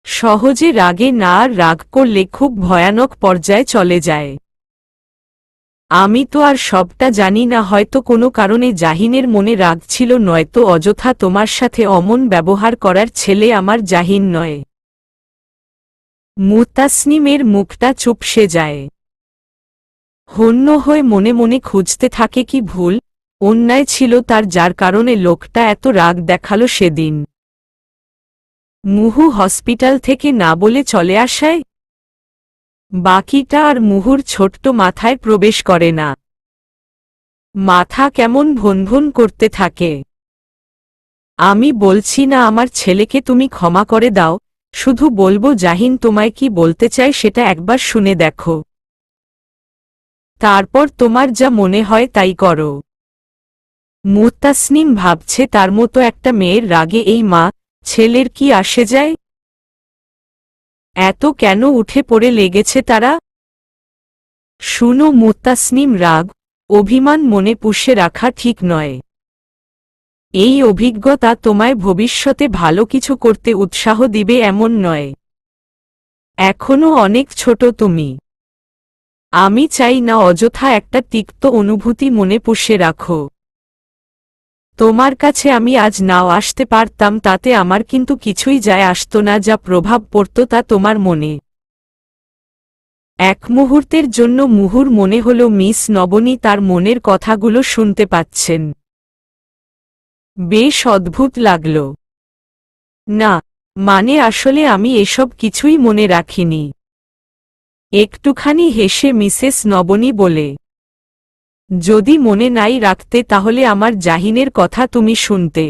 সহজে রাগে না, আর রাগ করলে খুব ভয়ানক পর্যায়ে চলে যায়। আমি তো আর সবটা জানি না, হয়তো কোনো কারণে জাহিনের মনে রাগ ছিল, নয়তো অযথা তোমার সাথে অমন ব্যবহার করার ছেলে আমার জাহিন নয়। মুত্তাসনিমের মুখটা চুপসে যায়। হন্য হয়ে মনে মনে খুঁজতে থাকে কি ভুল অন্যায় ছিল তার যার কারণে লোকটা এত রাগ দেখালো সেদিন। মুহু হসপিটাল থেকে না বলে চলে আসায় বাকিটা আর মুহুর ছোট্ট মাথায় প্রবেশ করে না। মাথা কেমন ভনভন করতে থাকে। আমি বলছি না আমার ছেলেকে তুমি ক্ষমা করে দাও, শুধু বলবো জাহিন তোমায় কি বলতে চায় সেটা একবার শুনে দেখো, তারপর তোমার যা মনে হয় তাই করো। মুত্তাসনিম ভাবছে তার মতো একটা মেয়ের রাগে এই মা ছেলের কি আসে যায়, এত কেন উঠে পড়ে লেগেছে তারা। শুনো মুত্তাসনিম, রাগ অভিমান মনে পুষে রাখা ঠিক নয়। এই অভিজ্ঞতা তোমায় ভবিষ্যতে ভালো কিছু করতে উৎসাহ দিবে এমন নয়। এখনো অনেক ছোট তুমি। আমি চাই না অযথা একটা তিক্ত অনুভূতি মনে পুষে রাখো। তোমার কাছে আমি আজ নাও আসতে পারতাম, তাতে আমার কিন্তু কিছুই যায় আসতো না, যা প্রভাব পড়ত তা তোমার মনে। এক মুহূর্তের জন্য মুহুর মনে হল মিস নবনী তার মনের কথাগুলো শুনতে পাচ্ছেন। বেশ অদ্ভুত লাগল। না, মানে আসলে আমি এসব কিছুই মনে রাখিনি। একটুখানি হেসে মিসেস নবনী বলে, যদি মনে নাই রাখতে তাহলে আমার জাহিনের কথা তুমি শুনতে।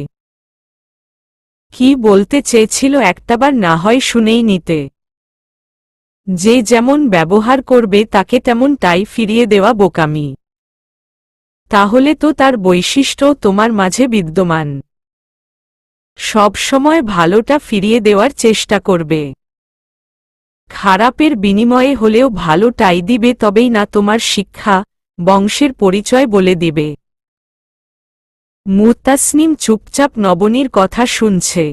কি বলতে চেয়েছিল একটাবার না হয় শুনেই নিতে। যে যেমন ব্যবহার করবে তাকে তেমনটাই ফিরিয়ে দেওয়া বোকামি। তাহলে তো তার বৈশিষ্ট্য তোমার মাঝে বিদ্যমান। সব সময় ভালোটা ফিরিয়ে দেওয়ার চেষ্টা করবে। খারাপের বিনিময়ে হলেও ভালোটাই দিবে, তবেই না তোমার শিক্ষা বংশের পরিচয় বলে দিবে। মুত্তাসনিম চুপচাপ নবনীর কথা শুনছে।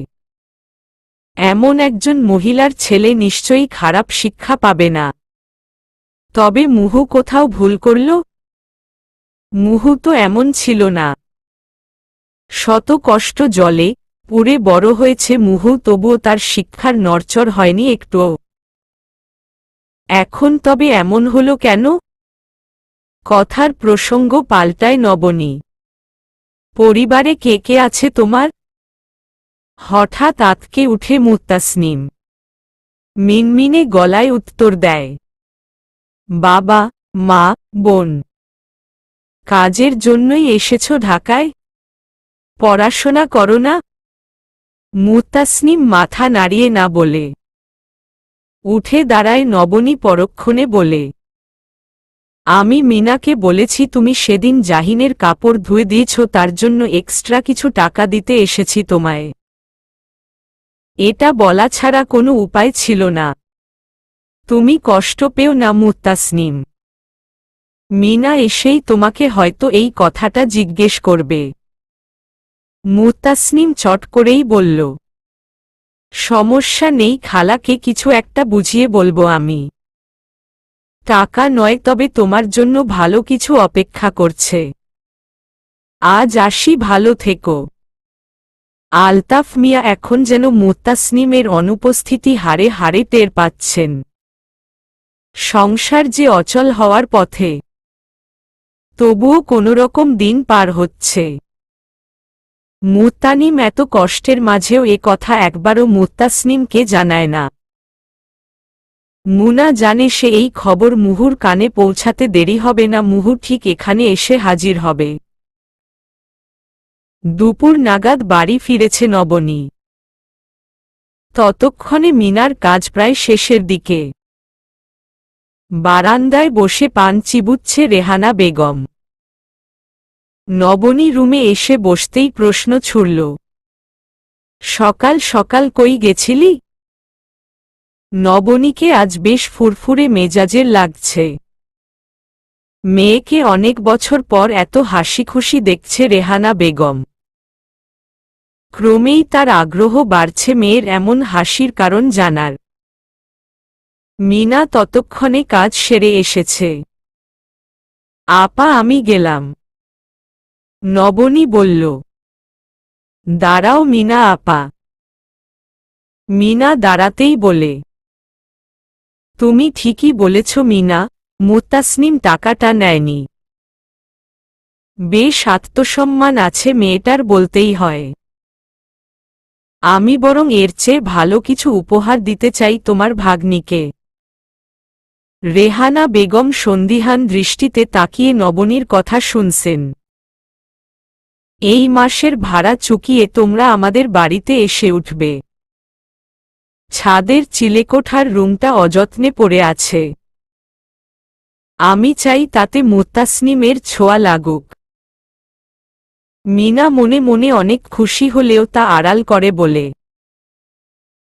এমন একজন মহিলার ছেলে নিশ্চয়ই খারাপ শিক্ষা পাবে না। তবে মুহু কোথাও ভুল করল? মুহু তো এমন ছিল না। শত কষ্ট জলে পুড়ে বড় হয়েছে মুহু, তবুও তার শিক্ষার নড়চড় হয়নি একটুও। এখন তবে এমন হল কেন? কথার প্রসঙ্গ পাল্টায় নবনী। পরিবারে কে কে আছে তোমার? হঠাৎ আঁতকে উঠে মুত্তাসনিম। মিনমিনে গলায় উত্তর দেয়, বাবা, মা, বোন। কাজের জন্যই এসেছ ঢাকায়? পড়াশোনা করো না? মুত্তাসনিম মাথা নাড়িয়ে না বলে উঠে দাঁড়ায় নবনী পরক্ষণে বলে, আমি মিনাকে বলেছি তুমি সেদিন জাহিনের কাপড় ধুয়ে দিয়েছ, তার জন্য এক্সট্রা কিছু টাকা দিতে এসেছি তোমায়। এটা বলা ছাড়া কোনো উপায় ছিল না। তুমি কষ্ট পেও না মুত্তাসনিম। মিনা এসেই তোমাকে হয়তো এই কথাটা জিজ্ঞেস করবে। মুত্তাসনিম চট করেই বলল, সমস্যা নেই খালাকে কিছু একটা বুঝিয়ে বলবো আমি। টাকা নয়, তবে তোমার জন্য ভালো কিছু অপেক্ষা করছে। আজ আসি, ভালো থেকো। আলতাফ মিয়া এখন যেন মুত্তাসনিমের অনুপস্থিতি হাড়ে হাড়ে টের পাচ্ছেন। সংসার যে অচল হওয়ার পথে। তবুও কোনোরকম দিন পার হচ্ছে। মুত্তানিম এত কষ্টের মাঝেও এ কথা একবারও মুত্তাসনিমকে জানায় না। মুনা জানে সে এই খবর মুহুর কানে পৌঁছাতে দেরি হবে না, মুহু ঠিক এখানে এসে হাজির হবে। দুপুর নাগাদ বাড়ি ফিরেছে নবনী। ততক্ষণে মিনার কাজ প্রায় শেষের দিকে। বারান্দায় বসে পান চিবুচ্ছে রেহানা বেগম। নবনী রুমে এসে বসতেই প্রশ্ন ছুড়ল, সকাল সকাল কই গেছিলি? নবনীকে আজ বেশ ফুরফুরে মেজাজের লাগছে। মেয়েকে অনেক বছর পর এত হাসি খুশি দেখছে রেহানা বেগম। ক্রমেই তার আগ্রহ বাড়ছে মেয়ের এমন হাসির কারণ জানার। মিনা ততক্ষণে কাজ সেরে এসেছে। আপা আমি গেলাম, নবনী বলল। দাঁড়াও মিনা আপা। মিনা দাঁড়াতেই বলে, তুমি ঠিকই বলেছ মিনা, মুত্তাসনিম টাকাটা নেয়নি। বেশ আত্মসম্মান আছে মেয়েটার বলতেই হয়। আমি বরং এর চেয়ে ভালো কিছু উপহার দিতে চাই তোমার ভাগ্নিকে। রেহানা বেগম সন্দিহান দৃষ্টিতে তাকিয়ে নবনীর কথা শুনছেন। এই মাসের ভাড়া চুকিয়ে তোমরা আমাদের বাড়িতে এসে উঠবে। ছাদের চিলেকোঠার রুমটা অযত্নে পড়ে আছে। আমি চাই তাতে মুত্তাসনিমের ছোঁয়া লাগুক। মিনা মনে মনে অনেক খুশি হলেও তা আড়াল করে বলে,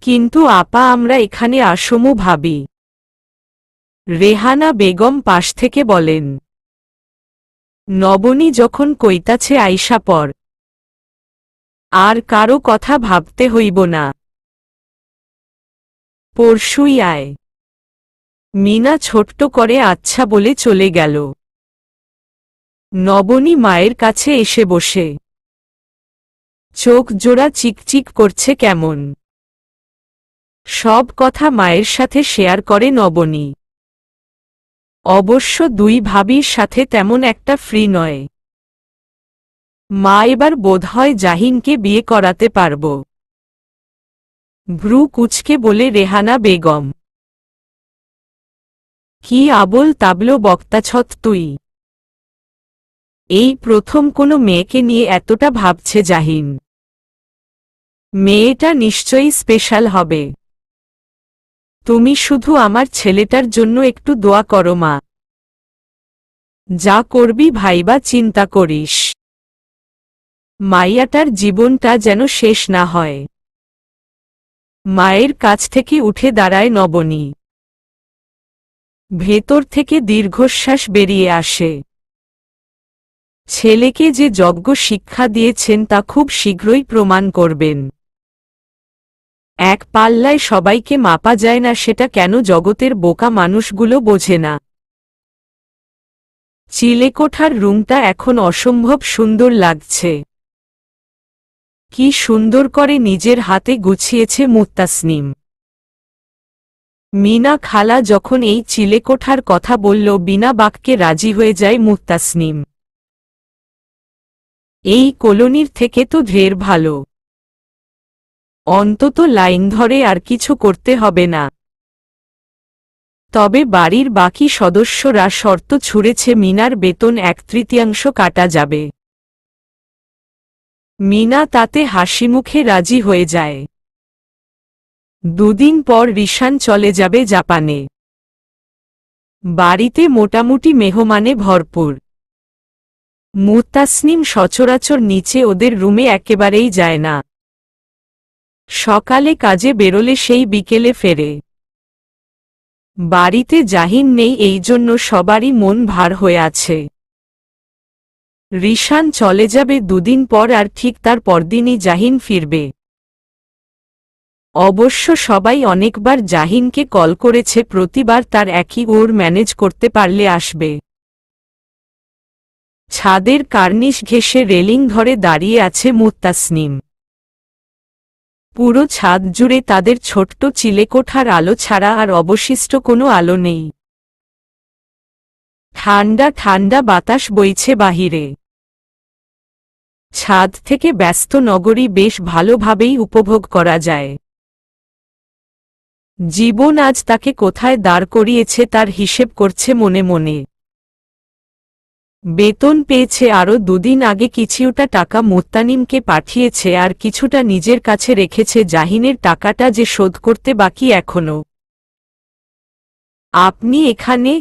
কিন্তু আপা আমরা এখানে আসমু ভাবি। রেহানা বেগম পাশ থেকে বলেন, নবনী যখন কইতাছে আইসা পর, আর কারো কথা ভাবতে হইব না। পরশুই আয়। মিনা ছোট্ট করে আচ্ছা বলে চলে গেল। নবনী মায়ের কাছে এসে বসে। চোখ জোড়া চিকচিক করছে কেমন। সব কথা মায়ের সাথে শেয়ার করে নবনী। অবশ্য দুই ভাবির সাথে তেমন একটা ফ্রি নয়। মা এবার বোধহয় জাহিনকে বিয়ে করাতে পারব। ভ্রু কুচকে বলে রেহানা বেগম। কি আবোল তাবলো বক্তাছত তুই। এই প্রথম কোনো মেয়েকে নিয়ে এতটা ভাবছে জাহিন। মেয়েটা নিশ্চয়ই স্পেশাল হবে। তুমি শুধু আমার ছেলেটার জন্য একটু দোয়া করো মা। যা করবি ভাইবা চিন্তা করিস। মাইয়াটার জীবনটা যেন শেষ না হয়। মায়ের কাছ থেকে উঠে দাঁড়ায় নবনী। ভেতর থেকে দীর্ঘশ্বাস বেরিয়ে আসে। ছেলেকে যে যজ্ঞ শিক্ষা দিয়েছেন তা খুব শীঘ্রই প্রমাণ করবেন। এক পাল্লায় সবাইকে মাপা যায় না সেটা কেন জগতের বোকা মানুষগুলো বোঝে না। চিলেকোঠার রুমটা এখন অসম্ভব সুন্দর লাগছে। কি সুন্দর করে নিজের হাতে গুছিয়েছে মুত্তাসনিম। মিনা খালা যখন এই চিলেকোঠার কথা বলল বিনা বাক্যে রাজি হয়ে যায় মুত্তাসনিম। এই কলোনির থেকে তো ঢের ভালো। অন্তত লাইন ধরে আর কিছু করতে হবে না। তবে বাড়ির বাকি সদস্যরা শর্ত ছুঁড়েছে মিনার বেতন 1/3 কাটা যাবে। মিনা তাতে হাসিমুখে রাজি হয়ে যায়। দুদিন পর রিশান চলে যাবে জাপানে। বাড়িতে মোটামুটি মেহমানে ভরপুর। মুত্তাসনিম সচরাচর নিচে ওদের রুমে একেবারেই যায় না। সকালে কাজে বেরোলে সেই বিকেলে ফেরে। বাড়িতে জাহিন নেই, এই জন্য সবারই মন ভার হয়ে আছে। রিশান চলে যাবে দুদিন পর আর ঠিক তার পরদিনই জাহিন ফিরবে। অবশ্য সবাই অনেকবার জাহিনকে কল করেছে, প্রতিবার তার একই ওর ম্যানেজ করতে পারলে আসবে। ছাদের কার্নিশ ঘেঁষে রেলিং ধরে দাঁড়িয়ে আছে মুত্তাসনিম। পুরো ছাদ জুড়ে তাদের ছোট্ট চিলেকোঠার আলো ছাড়া আর অবশিষ্ট কোনো আলো নেই। ঠান্ডা ঠান্ডা বাতাস বইছে বাহিরে। ছাদ থেকে ব্যস্ত নগরী বেশ ভালোভাবেই উপভোগ করা যায়। জীবন আজ তাকে কোথায় দাঁড় করিয়েছে তার হিসেব করছে মনে মনে। বেতন পেয়েছে, আরও দুদিন আগে কিছুটা টাকা মুত্তানিমকে পাঠিয়েছে আর কিছুটা নিজের কাছে রেখেছে। জাহিনের টাকাটা যে শোধ করতে বাকি এখনো। আপনি এখানে?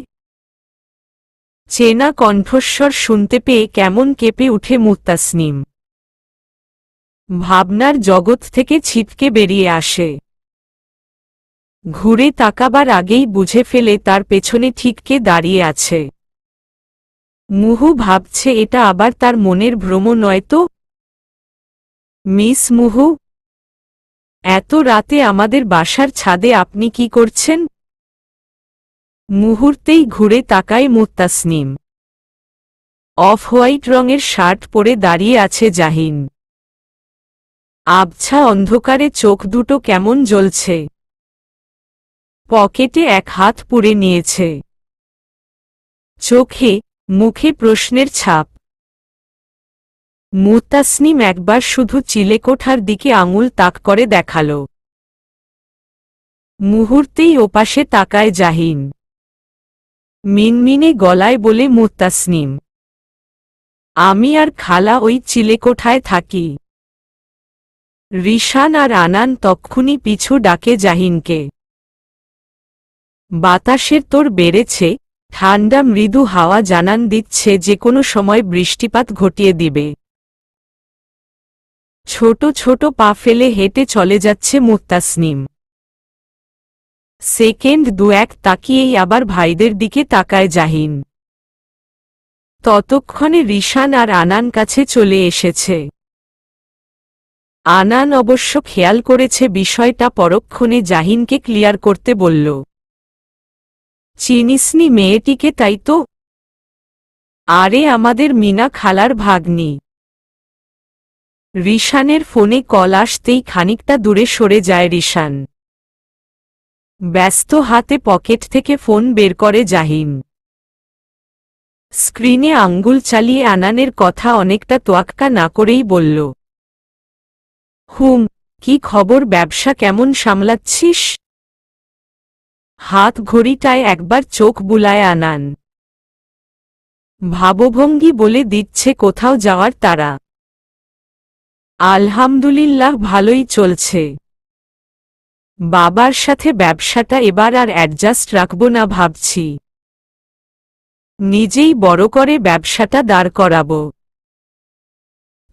চেনা কণ্ঠস্বর শুনতে পেয়ে কেমন কেঁপে উঠে মুত্তাসনিম। ভাবনার জগৎ থেকে ছিটকে বেরিয়ে আসে। ঘুরে তাকাবার আগেই বুঝে ফেলে তার পেছনে ঠিক কে দাঁড়িয়ে আছে। মুহু ভাবছে এটা আবার তার মনের ভ্রম নয় তো। মিস মুহু, এত রাতে আমাদের বাসার ছাদে আপনি কি করছেন? মুহূর্তেই ঘুরে তাকায় মুত্তাসনিম। অফ হোয়াইট রঙের শার্ট পরে দাঁড়িয়ে আছে জাহিন। আবছা অন্ধকারে চোখ দুটো কেমন জ্বলছে। পকেটে এক হাত পুরে নিয়েছে। চোখে মুখে প্রশ্নের ছাপ। মুত্তাসনিম একবার শুধু চিলেকোঠার দিকে আঙুল তাক করে দেখাল। মুহূর্তেই ওপাশে তাকায় জাহিন। মিনমিনে গলায় বলে মুত্তাসনিম, আমি আর খালা ওই চিলেকোঠায় থাকি। রিশান আর আনান তক্ষুনি পিছু ডাকে জাহিনকে। বাতাসের তোর বেড়েছে, ঠান্ডা মৃদু হাওয়া জানান দিচ্ছে যে কোনো সময় বৃষ্টিপাত ঘটিয়ে দিবে। ছোট ছোট পা ফেলে হেঁটে চলে যাচ্ছে মুত্তাসনিম। সেকেন্ড দুয়েক তাকিয়েই আবার ভাইদের দিকে তাকায় জাহিন। ততক্ষণে রিশান আর আনান কাছে চলে এসেছে। আনান অবশ্য খেয়াল করেছে বিষয়টা, পরক্ষণে জাহিনকে ক্লিয়ার করতে বলল, চিনিসনি মেয়েটিকে, তাই তো? আরে আমাদের মিনা খালার ভাগ্নি। রিশানের ফোনে কল আসতেই খানিকটা দূরে সরে যায় রিশান। ব্যস্ত হাতে পকেট থেকে ফোন বের করে জাহিন। স্ক্রিনে আঙ্গুল চালিয়ে আনানের কথা অনেকটা তোয়াক্কা না করেই বলল, কি খবর, ব্যবসা কেমন সামলাচ্ছিস? হাত ঘড়িটায় একবার চোখ বুলায় আনান। ভাবভঙ্গি বলে দিচ্ছে কোথাও যাওয়ার তারা। আলহামদুলিল্লাহ, ভালোই চলছে। বাবার সাথে ব্যবসাটা এবার আর অ্যাডজাস্ট রাখব না ভাবছি। নিজেই বড় করে ব্যবসাটা দাঁড় করাব।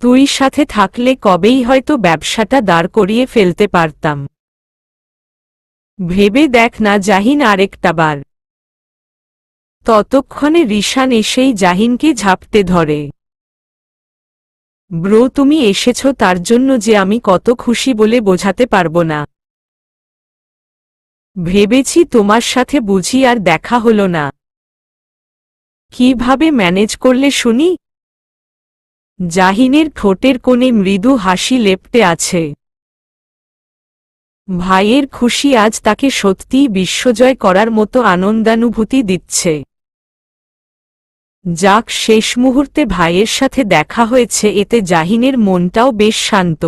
তুই সাথে থাকলে কবেই হয়তো ব্যবসাটা দাঁড় করিয়ে ফেলতে পারতাম। ভেবে দেখ না জাহিন আরেকটাবার। ততক্ষণে রিশান এসেই জাহিনকে ঝাপটে ধরে। ব্রো, তুমি এসেছ তার জন্য যে আমি কত খুশি বলে বোঝাতে পারবো না। ভেবেছি তোমার সাথে বুঝি আর দেখা হলো না। কিভাবে ম্যানেজ করলে শুনি? জাহিনের ঠোঁটের কোণে মৃদু হাসি লেপ্টে আছে। ভাইয়ের খুশি আজ তাকে সত্যিই বিশ্বজয় করার মতো আনন্দানুভূতি দিচ্ছে। যাক, শেষ মুহূর্তে ভাইয়ের সাথে দেখা হয়েছে, এতে জাহিনের মনটাও বেশ শান্ত।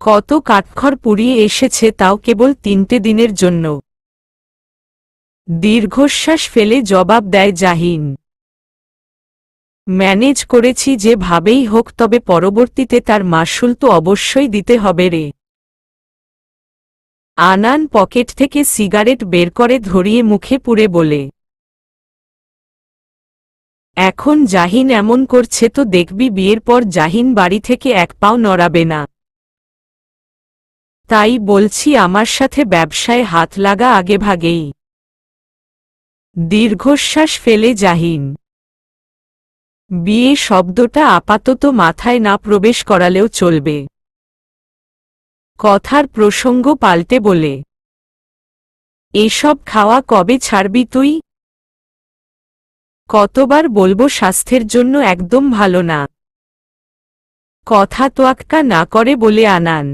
কত কাঠখড় পুড়িয়ে এসেছে, তাও কেবল 3টে দিনের জন্য। দীর্ঘশ্বাস ফেলে জবাব দেয় জাহিন, ম্যানেজ করেছি যেভাবেই হোক, তবে পরবর্তীতে তার মাশুল তো অবশ্যই দিতে হবে রে। আনান পকেট থেকে সিগারেট বের করে ধরিয়ে মুখে পুরে বলে, এখন জাহিন এমন করছে তো দেখবি বিয়ের পর জাহিন বাড়ি থেকে এক পাও নড়াবে না। তাই বলছি আমার সাথে ব্যবসায় হাত লাগা আগেভাগেই। দীর্ঘশ্বাস ফেলে জাহিন। বিয়ে শব্দটা আপাতত মাথায় না প্রবেশ করালেও চলবে। কথার প্রসঙ্গ পাল্টে বলে, এসব খাওয়া কবে ছাড়বি তুই? কতবার বলবো স্বাস্থ্যের জন্য একদম ভালো না। কথা তোয়াক্কা না করে বলে আনান,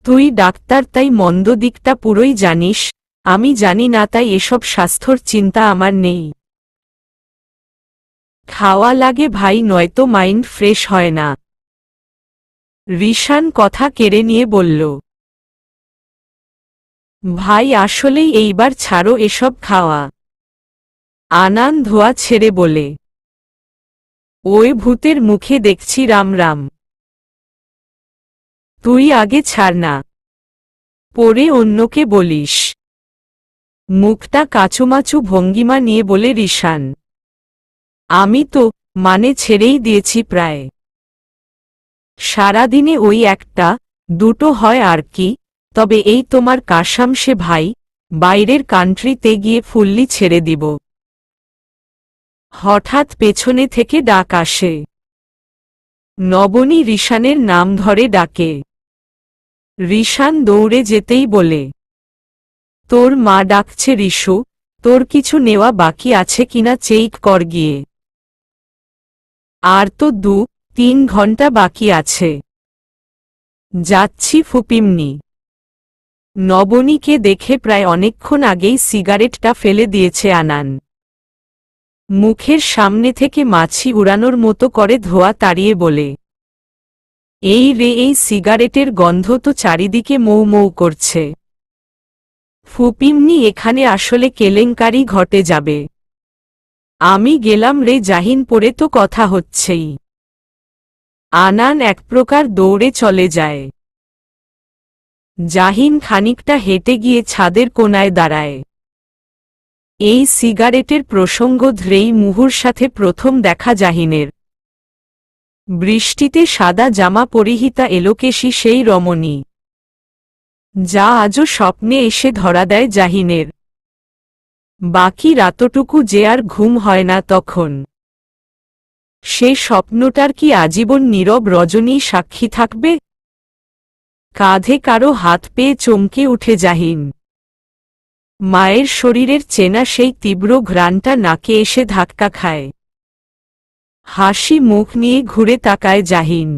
তুই ডাক্তার তাই মন্দ দিকটা পুরোই জানিস, আমি জানি না, তাই এসব স্বাস্থ্যর চিন্তা আমার নেই। খাওয়া লাগে ভাই, নয়তো মাইন্ড ফ্রেশ হয় না। রিশান কথা কেড়ে নিয়ে বলল, ভাই আসলেই এইবার ছাড়ো এসব খাওয়া। আনান ধোয়া ছেড়ে বলে, ওই ভূতের মুখে দেখছি রাম রাম। তুই আগে ছাড় না, পরে অন্যকে বলিস। মুখটা কাচুমাচু ভঙ্গিমা নিয়ে বলে রিশান, আমি তো ছেড়েই দিয়েছি প্রায়। সারাদিনে ওই একটা দুটো হয় আর কি, তবে এই তোমার কাসাম সে ভাই, বাইরের কান্ট্রিতে গিয়ে ফুল্লি ছেড়ে দিব। হঠাৎ পেছনে থেকে ডাক আসে। নবনী রিশানের নাম ধরে ডাকে। রিশান দৌড়ে যেতেই বলে, তোর মা ডাকছে রিশু, তোর কিছু নেওয়া বাকি আছে কিনা চেক কর গিয়ে। আর তো 2-3 ঘন্টা বাকি আছে। যাচ্ছি ফুপিমনি। নবনীকে দেখে প্রায় অনেকক্ষণ আগেই সিগারেটটা ফেলে দিয়েছে আনান। মুখের সামনে থেকে মাছি উড়ানোর মতো করে ধোঁয়া তাড়িয়ে বলে, এই রে, এই সিগারেটের গন্ধ তো চারিদিকে মৌ মৌ করছে। ফুপিমনি, এখানে আসলে কেলেঙ্কারি ঘটে যাবে। আমি গেলাম রে জাহিন, পড়ে তো কথা হচ্ছেই। আনান এক প্রকার দৌড়ে চলে যায়। জাহিন খানিকটা হেঁটে গিয়ে ছাদের কোণায় দাঁড়ায়। এই সিগারেটের প্রসঙ্গ ধরেই মুহুর সাথে প্রথম দেখা জাহিনের। বৃষ্টিতে সাদা জামা পরিহিতা এলোকেশী সেই রমণী, যা আজও স্বপ্নে এসে ধরা দেয় জাহিনের। বাকি রাতটুকু যে আর ঘুম হয় না তখন। সে স্বপ্নটার কি আজীবন নীরব রজনী সাক্ষী থাকবে? কাঁধে কারো হাত পেয়ে চমকে উঠে জাহিন। মায়ের শরীরের চেনা সেই তীব্র ঘ্রাণটা নাকে এসে ধাক্কা খায়। হাসি মুখ নিয়ে ঘুরে তাকায় জাহিন।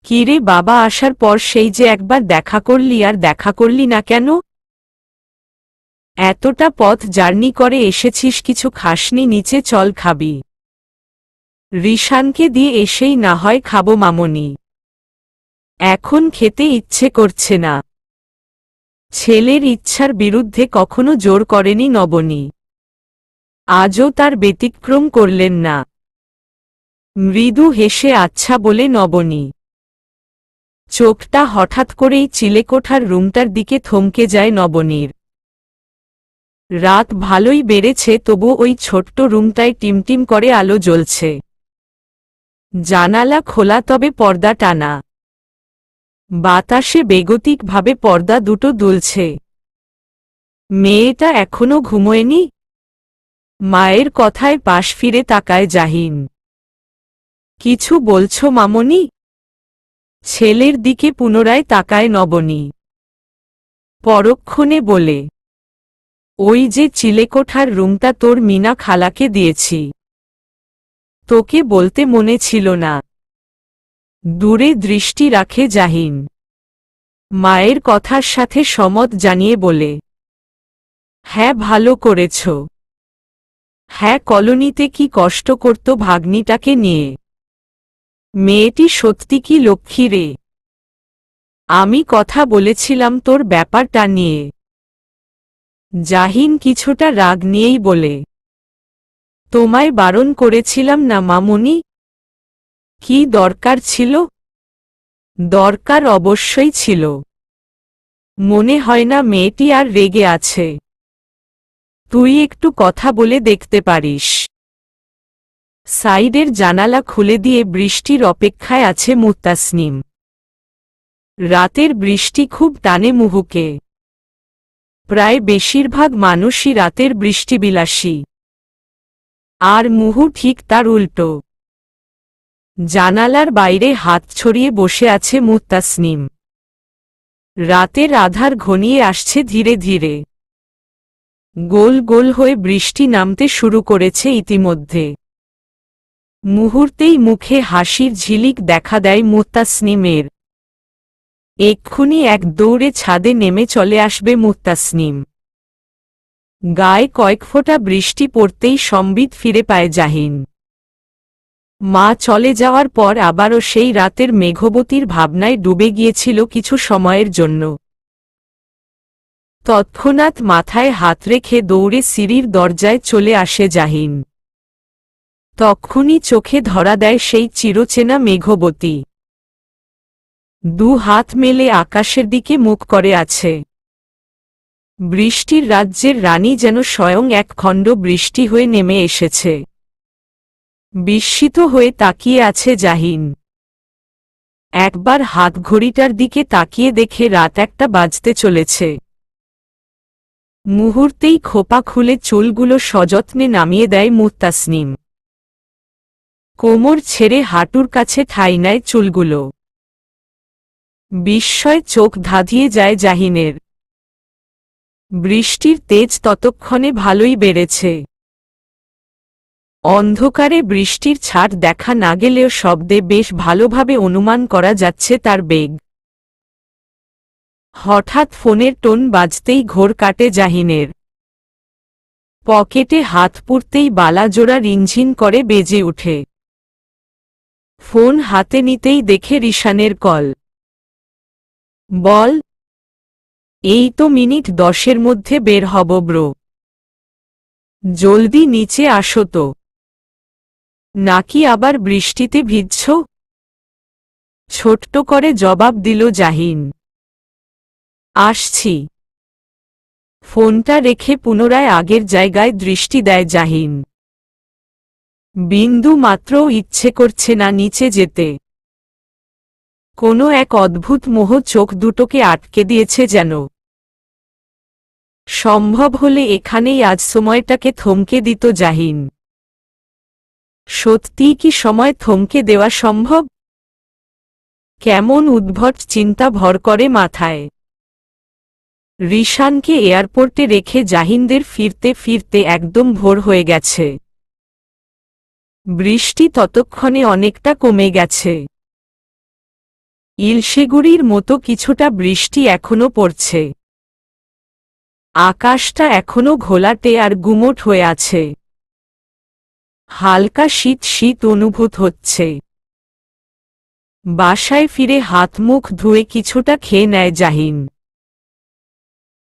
কিরে বাবা, আসার পর সেই যে একবার দেখা করলি, আর দেখা করলি না কেন? এতটা পথ জার্নি করে এসেছিস, কিছু খাসনি? নিচে চল, খাবি। রিশানকে দিয়ে এসেই না হয় খাবো মামনি। এখন খেতে ইচ্ছে করছে না। ছেলের ইচ্ছার বিরুদ্ধে কখনো জোর করেনি নবনী। আজও তার ব্যতিক্রম করলেন না। মৃদু হেসে আচ্ছা বলে নবনী। চোখটা হঠাৎ করেই চিলেকোঠার রুমটার দিকে থমকে যায় নবনীর। রাত ভালোই বেড়েছে, তবু ওই ছোট্ট রুমটায় টিমটিম করে আলো জ্বলছে। জানালা খোলা, তবে পর্দা টানা। বাতাসে বেগতিকভাবে পর্দা দুটো দুলছে। মেয়েটা এখনো ঘুমোয়নি? মায়ের কথায় পাশ ফিরে তাকায় জাহিন। কিছু বলছো মামনি? ছেলের দিকে পুনরায় তাকায় নবনী। পরক্ষণে বলে, ওই যে চিলেকোঠার রুমটা তোর মিনা খালাকে দিয়েছি। তোকে বলতে মনে ছিল না। দূরে দৃষ্টি রাখে জাহিন। মায়ের কথার সাথে সম্মত জানিয়ে বলে, হ্যাঁ ভালো করেছ। হ্যাঁ, কলোনিতে কি কষ্ট করত ভাগ্নিটাকে নিয়ে। মেয়েটি সত্যি কি লক্ষ্মী রে। আমি কথা বলেছিলাম তোর ব্যাপারটা নিয়ে। জাহিন কিছুটা রাগ নিয়েই বলে, তোমায় বারণ করেছিলাম না মামুনি? কি দরকার ছিল? দরকার অবশ্যই ছিল। মনে হয় না মেয়েটি আর রেগে আছে। তুই একটু কথা বলে দেখতে পারিস। সাইডের জানালা খুলে দিয়ে বৃষ্টির অপেক্ষায় আছে মুত্তাসনিম। রাতের বৃষ্টি খুব টানে মুহুকে। প্রায় বেশিরভাগ মানুষই রাতের বৃষ্টিবিলাসী। আর মুহু ঠিক তার উল্টো। জানালার বাইরে হাত ছড়িয়ে বসে আছে মুত্তাসনিম। রাতের আধার ঘনিয়ে আসছে ধীরে ধীরে। গোল গোল হয়ে বৃষ্টি নামতে শুরু করেছে ইতিমধ্যে। মুহূর্তেই মুখে হাসির ঝিলিক দেখা দেয় মুত্তাসনিমের। এক্ষুনি এক দৌড়ে ছাদে নেমে চলে আসবে মুত্তাসনিম। গায়ে কয়েক ফোঁটা বৃষ্টি পড়তেই সম্বিত ফিরে পায় জাহিন। মা চলে যাওয়ার পর আবারও সেই রাতের মেঘবতীর ভাবনায় ডুবে গিয়েছিল কিছু সময়ের জন্য। তৎক্ষণাৎ মাথায় হাত রেখে দৌড়ে সিঁড়ির দরজায় চলে আসে জাহিন। তক্ষুনি চোখে ধরা দেয় সেই চিরচেনা মেঘবতী। দু হাত মেলে আকাশের দিকে মুখ করে আছে। বৃষ্টির রাজ্যের রানী যেন স্বয়ং এক খণ্ড বৃষ্টি হয়ে নেমে এসেছে। বিস্মিত হয়ে তাকিয়ে আছে জাহিন। একবার হাত ঘড়িটার দিকে তাকিয়ে দেখে রাত 1টা বাজতে চলেছে। মুহূর্তেই খোপা খুলে চুলগুলো সযত্নে নামিয়ে দেয় মুত্তাসনিম। কোমর ছেড়ে হাঁটুর কাছে ঠাঁই নেয় চুলগুলো। বিস্ময় চোখ ধাঁধিয়ে যায় জাহিনের। বৃষ্টির তেজ ততক্ষণে ভালোই বেড়েছে। অন্ধকারে বৃষ্টির ছাট দেখা না গেলেও শব্দে বেশ ভালোভাবে অনুমান করা যাচ্ছে তার বেগ। হঠাৎ ফোনের টোন বাজতেই ঘোর কাটে জাহিনের। পকেটে হাত পুরতেই বালাজোড়া রিনঝিন করে বেজে ওঠে। ফোন হাতে নিতেই দেখে রিশানের কল। বল। এই তো মিনিট 10-এর মধ্যে বের হব ব্রো। জলদি নিচে আসো তো। নাকি আবার বৃষ্টিতে ভিজছ? ছোট্ট করে জবাব দিল জাহিন। আসছি। ফোনটা রেখে পুনরায় আগের জায়গায় দৃষ্টি দেয় জাহিন। বিন্দু মাত্রও ইচ্ছে করছে না নিচে যেতে। কোনো এক অদ্ভুত মোহ চোখ দুটোকে আটকে দিয়েছে যেন। সম্ভব হলে এখানেই আজ সময়টাকে থমকে দিত জাহিন। সত্যিই কি সময় থমকে দেওয়া সম্ভব? কেমন উদ্ভট চিন্তা ভর করে মাথায়। রিশানকে এয়ারপোর্টে রেখে জাহিনদের ফিরতে ফিরতে একদম ভোর হয়ে গেছে। বৃষ্টি ততক্ষণে অনেকটা কমে গেছে। ইলশেগুড়ির মতো কিছুটা বৃষ্টি এখনো পড়ছে। আকাশটা এখনো ঘোলাটে আর গুমোট হয়ে আছে। হালকা শীত শীত অনুভূত হচ্ছে। বাসায় ফিরে হাত মুখ ধুয়ে কিছুটা খেয়ে নেয় জাহিন।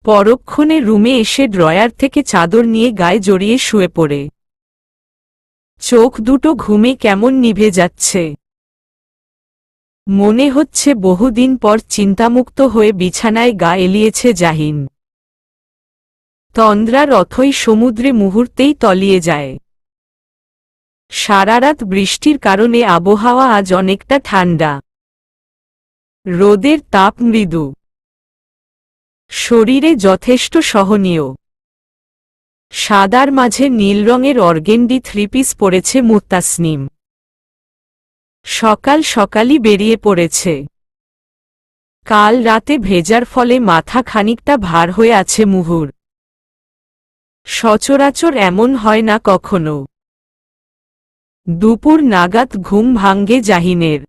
পরক্ষণে রুমে এসে ড্রয়ার থেকে চাদর নিয়ে গায়ে জড়িয়ে শুয়ে পড়ে। চোখ দুটো ঘুমে কেমন নিভে যাচ্ছে। মনে হচ্ছে বহুদিন পর চিন্তামুক্ত হয়ে বিছানায় গা এলিয়েছে জাহিন। তন্দ্রার অথই সমুদ্রে মুহূর্তেই তলিয়ে যায়। সারারাত বৃষ্টির কারণে আবহাওয়া আজ অনেকটা ঠান্ডা। রোদের তাপ মৃদু। শরীরে যথেষ্ট সহনীয়। সাদার মাঝে নীল রঙের অর্গেন্ডি থ্রিপিস পরেছে মুত্তাসনিম। সকাল সকালই বেরিয়ে পড়েছে। কাল রাতে ভেজার ফলে মাথা খানিকটা ভার হয়ে আছে মুহুর। সচরাচর এমন হয় না কখনো। দুপুর নাগাদ ঘুম ভাঙ্গে জাহিনের।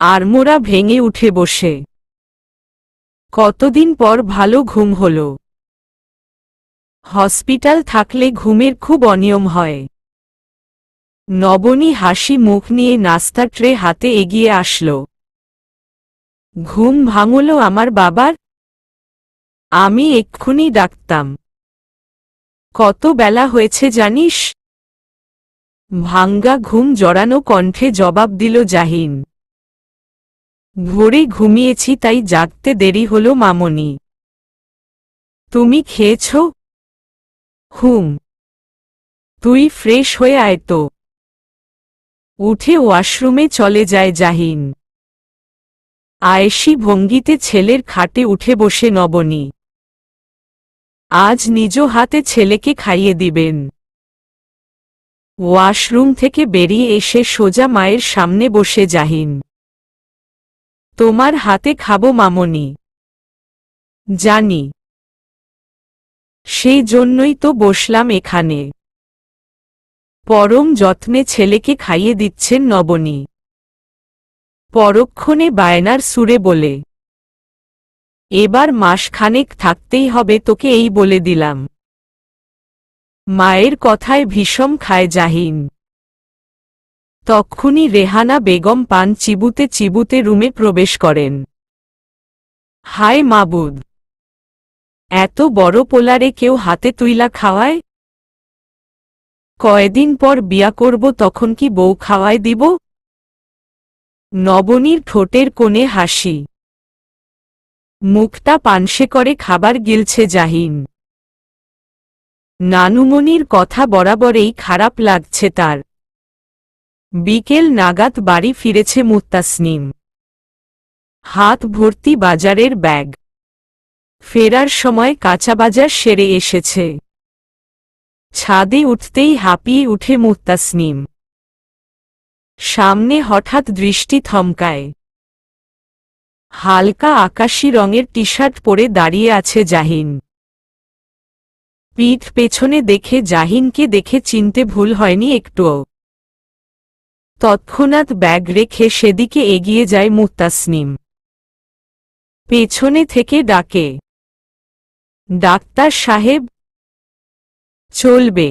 আড়মোড়া ভেঙে উঠে বসে। কতদিন পর ভালো ঘুম হল। হসপিটাল থাকলে ঘুমের খুব অনিয়ম হয়। নবনী হাসি মুখ নিয়ে নাস্তার ট্রে হাতে এগিয়ে আসল। ঘুম ভাঙল আমার বাবার? আমি এক্ষুনি ডাকতাম। কত বেলা হয়েছে জানিস? ভাঙ্গা ঘুম জড়ানো কণ্ঠে জবাব দিল জাহিন। ভোরে ঘুমিয়েছি তাই জাগতে দেরি হল মামনি। তুমি খেয়েছ? হুম। তুই ফ্রেশ হয়ে আয় তো। উঠে ওয়াশরুমে চলে যায় জাহিন। আয়েশি ভঙ্গিতে ছেলের খাটে উঠে বসে নবনী। আজ নিজ হাতে ছেলেকে খাইয়ে দিবেন। ওয়াশরুম থেকে বেরিয়ে এসে সোজা মায়ের সামনে বসে জাহিন। তোমার হাতে খাবো মামনি। জানি। সেই জন্যই তো বসলাম এখানে। পরম যত্নে ছেলেকে খাইয়ে দিচ্ছেন নবনী। পরক্ষণে বায়নার সুরে বলে, এবার মাসখানেক থাকতেই হবে তোকে এই বলে দিলাম। মায়ের কথায় ভীষণ খায় জাহিন। তক্ষুনি রেহানা বেগম পান চিবুতে চিবুতে রুমে প্রবেশ করেন। হায় মাবুদ! এত বড় পোলারে কেউ হাতে তুইলা খাওয়ায়? কয়দিন পর বিয়া করব তখন কি বউ খাওয়ায় দিব? নবনীর ঠোঁটের কোণে হাসি। মুখটা পানসে করে খাবার গিলছে জাহিন। নানুমণির কথা বরাবরেই খারাপ লাগছে তার। বিকেল নাগাদ বাড়ি ফিরেছে মুত্তাসনিম। হাত ভর্তি বাজারের ব্যাগ। ফেরার সময় কাঁচা বাজার সেরে এসেছে। ছাদে উঠতেই হাঁপিয়ে উঠে মুত্তাসনিম। সামনে হঠাৎ দৃষ্টি থমকায়। হালকা আকাশী রঙের টি শার্ট পরে দাঁড়িয়ে আছে জাহিন। পিঠ পেছনে দেখে জাহিনকে দেখে চিনতে ভুল হয়নি একটুও। তৎক্ষণাৎ ব্যাগ রেখে সেদিকে এগিয়ে যায় মুত্তাসনিম। পেছনে থেকে ডাকে, ডাক্তার সাহেব। চলবে।